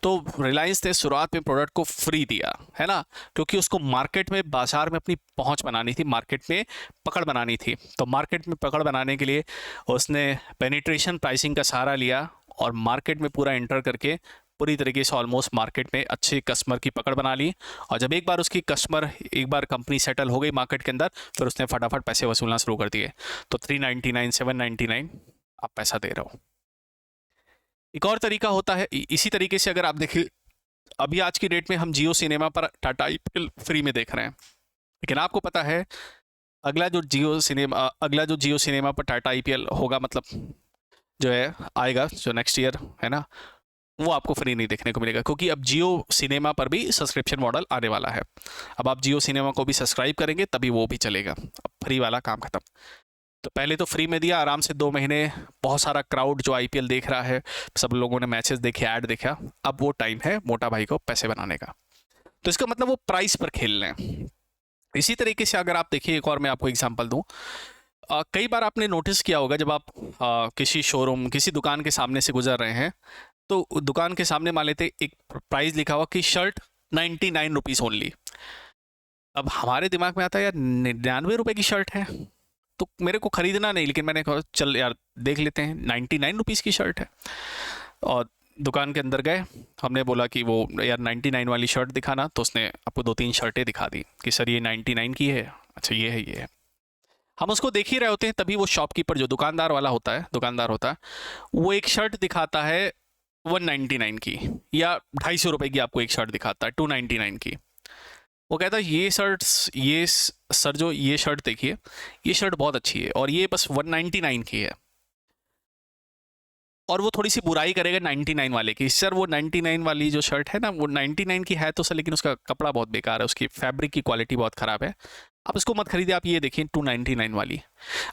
तो रिलायंस ने शुरुआत में प्रोडक्ट को फ्री दिया, है ना, क्योंकि उसको मार्केट में, बाजार में अपनी पहुंच बनानी थी, मार्केट में पकड़ बनानी थी। तो मार्केट में पकड़ बनाने के लिए उसने पेनिट्रेशन प्राइसिंग का सहारा लिया और मार्केट में पूरा एंटर करके पूरी तरीके से ऑलमोस्ट मार्केट में अच्छे कस्टमर की पकड़ बना ली। और जब एक बार उसकी कस्टमर, एक बार कंपनी सेटल हो गई मार्केट के अंदर, फिर उसने फटाफट पैसे वसूलना शुरू कर दिए। तो 399, 799 आप पैसा दे रहे हो। एक और तरीका होता है, इसी तरीके से अगर आप देखिए, अभी आज की डेट में हम जियो सिनेमा पर टाटा आईपीएल फ्री में देख रहे हैं, लेकिन आपको पता है अगला जो जियो सिनेमा पर टाटा आईपीएल होगा, मतलब जो है आएगा, जो नेक्स्ट ईयर है ना, वो आपको फ्री नहीं देखने को मिलेगा, क्योंकि अब जियो सिनेमा पर भी सब्सक्रिप्शन मॉडल आने वाला है। अब आप जियो सिनेमा को भी सब्सक्राइब करेंगे तभी वो भी चलेगा। अब फ्री वाला काम खत्म। तो पहले तो फ्री में दिया, आराम से 2 महीने बहुत सारा क्राउड जो आईपीएल देख रहा है, सब लोगों ने मैचेस देखे, ऐड देखा। अब वो टाइम है मोटा भाई को पैसे बनाने का। तो इसका मतलब वो प्राइस पर खेल रहे हैं। इसी तरीके से अगर आप देखिए, एक और मैं आपको एग्जांपल दूं, कई बार आपने नोटिस किया होगा, जब आप किसी शोरूम, किसी दुकान के सामने से गुजर रहे हैं, तो दुकान के सामने मान लेते एक प्राइस लिखा हुआ कि शर्ट 99 रुपीज़ ओनली। अब हमारे दिमाग में आता है यार 99 रुपये की शर्ट है, तो मेरे को खरीदना नहीं, लेकिन मैंने कहा चल यार देख लेते हैं, 99 रुपीज़ की शर्ट है। और दुकान के अंदर गए, हमने बोला कि वो यार 99 वाली शर्ट दिखाना, तो उसने आपको 2-3 शर्टें दिखा दी कि सर ये 99 की है, अच्छा ये है, ये है। हम उसको देख ही रहे होते हैं, तभी वो शॉपकीपर जो दुकानदार होता है, वो एक शर्ट दिखाता है 199 की, या 250 रुपये की आपको एक शर्ट दिखाता है 299 की। वो कहता है ये सर जो ये शर्ट देखिए, ये शर्ट बहुत अच्छी है और ये बस 199 की है। और वो थोड़ी सी बुराई करेगा 99 वाले की, सर वो 99 वाली जो शर्ट है ना, वो 99 की है तो सर, लेकिन उसका कपड़ा बहुत बेकार है, उसकी फैब्रिक की क्वालिटी बहुत ख़राब है, आप इसको मत खरीदिए। आप ये देखिए 299 वाली,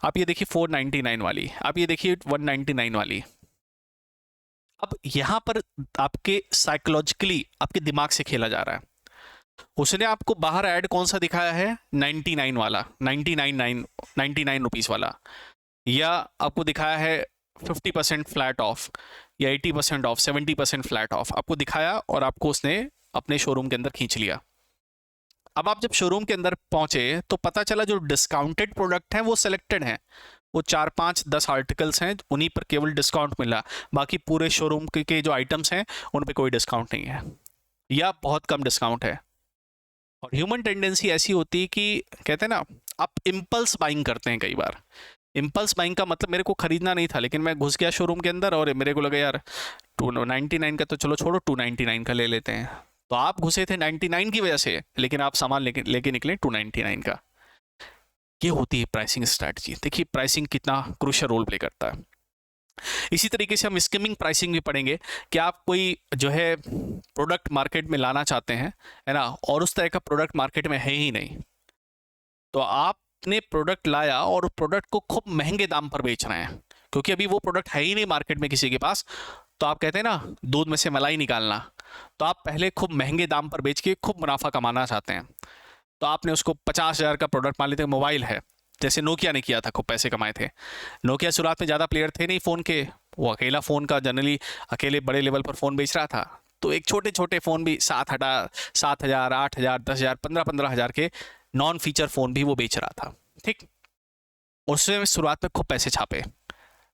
आप ये देखिए 499 वाली, आप ये देखिए 199 वाली। अब यहाँ पर आपके साइकोलॉजिकली आपके दिमाग से खेला जा रहा है। उसने आपको बाहर ऐड कौन सा दिखाया है, 99 वाला, 99 रुपीज़ वाला, या आपको दिखाया है 50% फ्लैट ऑफ, या 80% ऑफ, 70% फ्लैट ऑफ आपको दिखाया, और आपको उसने अपने शोरूम के अंदर खींच लिया। अब आप जब शोरूम के अंदर पहुंचे तो पता चला जो डिस्काउंटेड प्रोडक्ट हैं वो सिलेक्टेड हैं, वो 4-5-10 आर्टिकल्स हैं, उन्हीं पर केवल डिस्काउंट मिला, बाकी पूरे शोरूम के जो आइटम्स हैं उन पर कोई डिस्काउंट नहीं है, या बहुत कम डिस्काउंट है। और ह्यूमन टेंडेंसी ऐसी होती है कि कहते हैं ना, आप इम्पल्स बाइंग करते हैं कई बार। इम्पल्स बाइंग का मतलब, मेरे को खरीदना नहीं था, लेकिन मैं घुस गया शोरूम के अंदर और मेरे को लगा यार 299 का तो चलो छोड़ो, 299 का ले लेते हैं। तो आप घुसे थे 99 की वजह से, लेकिन आप सामान लेके निकले 299 का। ये होती है प्राइसिंग स्ट्रैटेजी। देखिए प्राइसिंग कितना क्रूशियल रोल प्ले करता है। इसी तरीके से हम स्किमिंग प्राइसिंग भी पढ़ेंगे कि आप कोई जो है प्रोडक्ट मार्केट में लाना चाहते हैं, है ना, और उस तरह का प्रोडक्ट मार्केट में है ही नहीं, तो आपने प्रोडक्ट लाया और प्रोडक्ट को खूब महंगे दाम पर बेच रहे हैं, क्योंकि अभी वो प्रोडक्ट है ही नहीं मार्केट में किसी के पास। तो आप कहते हैं ना दूध में से मलाई निकालना, तो आप पहले खूब महंगे दाम पर बेच के खूब मुनाफा कमाना चाहते हैं। तो आपने उसको 50,000 का प्रोडक्ट, मान लेते हैं मोबाइल है, जैसे नोकिया ने किया था, खूब पैसे कमाए थे। नोकिया शुरुआत में ज़्यादा प्लेयर थे नहीं फ़ोन के, वो अकेला फ़ोन का जनरली अकेले बड़े लेवल पर फ़ोन बेच रहा था। तो एक छोटे छोटे फ़ोन भी 7,000, 8,000, 10,000, 15,000 के नॉन फीचर फ़ोन भी वो बेच रहा था, ठीक। उसने शुरुआत में खूब पैसे छापे।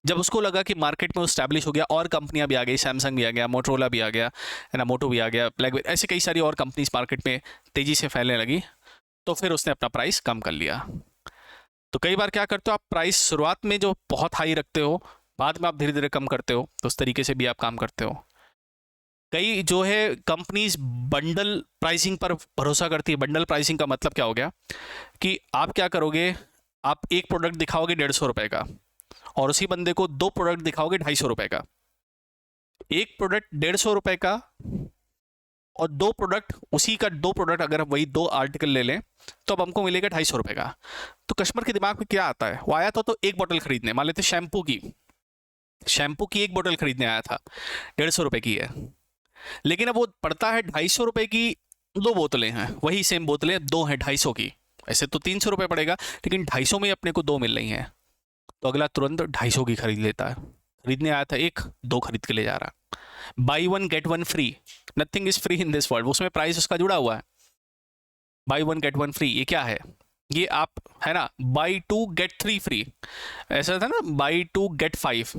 जब उसको लगा कि मार्केट में स्टैब्लिश हो गया, और कंपनियां भी आ गई, सैमसंग भी आ गया, मोटरोला भी आ गया, है ना, मोटो भी आ गया, ब्लैकबेरी, ऐसे कई सारी और कंपनीज मार्केट में तेज़ी से फैलने लगी, तो फिर उसने अपना प्राइस कम कर लिया। तो कई बार क्या करते हो आप, प्राइस शुरुआत में जो बहुत हाई रखते हो, बाद में आप धीरे धीरे कम करते हो, तो उस तरीके से भी आप काम करते हो। कई जो है कंपनीज बंडल प्राइसिंग पर भरोसा करती है। बंडल प्राइसिंग का मतलब क्या हो गया कि आप क्या करोगे, आप एक प्रोडक्ट दिखाओगे 150 रुपये का, और उसी बंदे को 2 प्रोडक्ट दिखाओगे 250 रुपए का, एक प्रोडक्ट 150 रुपए का, और 2 प्रोडक्ट उसी का 2 प्रोडक्ट अगर वही 2 आर्टिकल ले लें तो अब हमको मिलेगा 250 रुपए का। तो कस्टमर के दिमाग में क्या आता है, वो आया था तो एक बोतल खरीदने, मान लेते शैम्पू की एक बोतल खरीदने आया था, 150 रुपए की है, लेकिन अब वो पड़ता है 250 रुपए की, 2 बोतलें हैं, वही सेम बोतलें 2 हैं 250 की, ऐसे तो 300 रुपए पड़ेगा, लेकिन 250 में अपने को 2 मिल रही हैं, तो अगला तुरंत 250 की खरीद लेता है। खरीदने आया था एक, 2 खरीद के ले जा रहा। Buy 1 get 1 free, nothing is free in this world, उसमें प्राइस उसका जुड़ा हुआ है, बाई 1 गेट 1 फ्री। ये क्या है, ये आप है ना, बाई 2 गेट 3 फ्री, ऐसा था ना, बाई 2 गेट 5,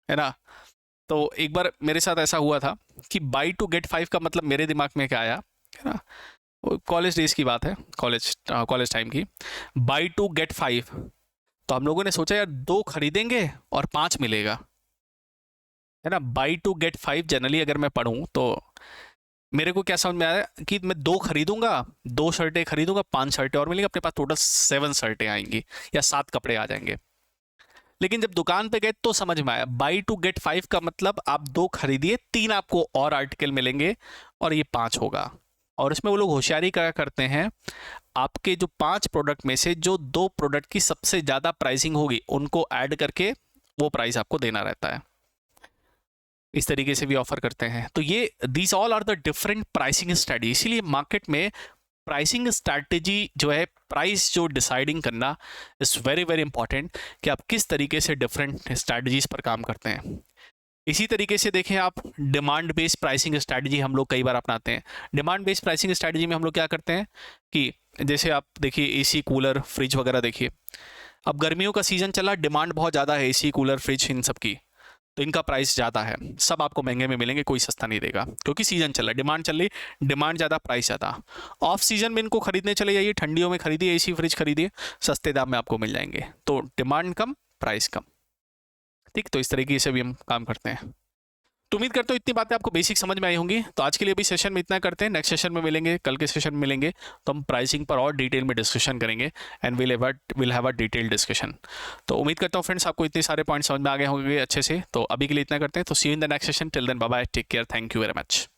है ना। तो एक बार मेरे साथ ऐसा हुआ था कि बाई 2 गेट 5 का मतलब मेरे दिमाग में क्या आया, है ना, कॉलेज डेज की बात है, कॉलेज टाइम की, बाई 2 गेट 5, तो हम लोगों ने सोचा यार 2 खरीदेंगे और 5 मिलेगा, है ना। बाई 2 गेट 5 जनरली अगर मैं पढ़ूं तो मेरे को क्या समझ में आया कि मैं 2 खरीदूंगा, 2 शर्टें खरीदूंगा, 5 शर्टें और मिलेंगी, अपने पास टोटल 7 शर्टें आएंगी या 7 कपड़े आ जाएंगे। लेकिन जब दुकान पे गए तो समझ में आया बाई 2 गेट 5 का मतलब आप 2 खरीदिए, 3 आपको और आर्टिकल मिलेंगे और ये 5 होगा। और इसमें वो लोग होशियारी क्या करते हैं, आपके जो 5 प्रोडक्ट में से जो 2 प्रोडक्ट की सबसे ज़्यादा प्राइसिंग होगी उनको ऐड करके वो प्राइस आपको देना रहता है, इस तरीके से भी ऑफर करते हैं। तो ये these all are the different pricing strategy. इसीलिए मार्केट में प्राइसिंग स्ट्रैटेजी जो है, प्राइस जो डिसाइडिंग करना इज़ वेरी वेरी इंपॉर्टेंट, कि आप किस तरीके से डिफरेंट स्ट्रैटेजीज पर काम करते हैं। इसी तरीके से देखें आप, डिमांड बेस्ड प्राइसिंग स्ट्रैटेजी हम लोग कई बार अपनाते हैं। डिमांड बेस्ड प्राइसिंग स्ट्रैटेजी में हम लोग क्या करते हैं कि जैसे आप देखिए एसी कूलर फ्रिज वगैरह देखिए, अब गर्मियों का सीज़न चला, डिमांड बहुत ज़्यादा है एसी कूलर फ्रिज इन सब की, तो इनका प्राइस ज़्यादा है, सब आपको महंगे में मिलेंगे, कोई सस्ता नहीं देगा, क्योंकि सीज़न चल रहा है, डिमांड चल रही, डिमांड ज़्यादा प्राइस ज़्यादा। ऑफ सीज़न में इनको खरीदने चले जाइए, ठंडियों में खरीदिए एसी फ्रिज खरीदिए, सस्ते दाम में आपको मिल जाएंगे, तो डिमांड कम प्राइस कम, ठीक। तो इस तरीके से भी हम काम करते हैं। तो उम्मीद करता हूँ इतनी बातें आपको बेसिक समझ में आई होंगी। तो आज के लिए अभी सेशन में इतना करते हैं, नेक्स्ट सेशन में मिलेंगे, कल के सेशन में मिलेंगे तो हम प्राइसिंग पर और डिटेल में डिस्कशन करेंगे and will have a detail discussion. तो उम्मीद करता हूँ फ्रेंड्स आपको इतने सारे पॉइंट्स समझ में आ गए होंगे अच्छे से। तो अभी के लिए इतना करते हैं, तो see you in the next session, till then bye bye, take care, thank you very much.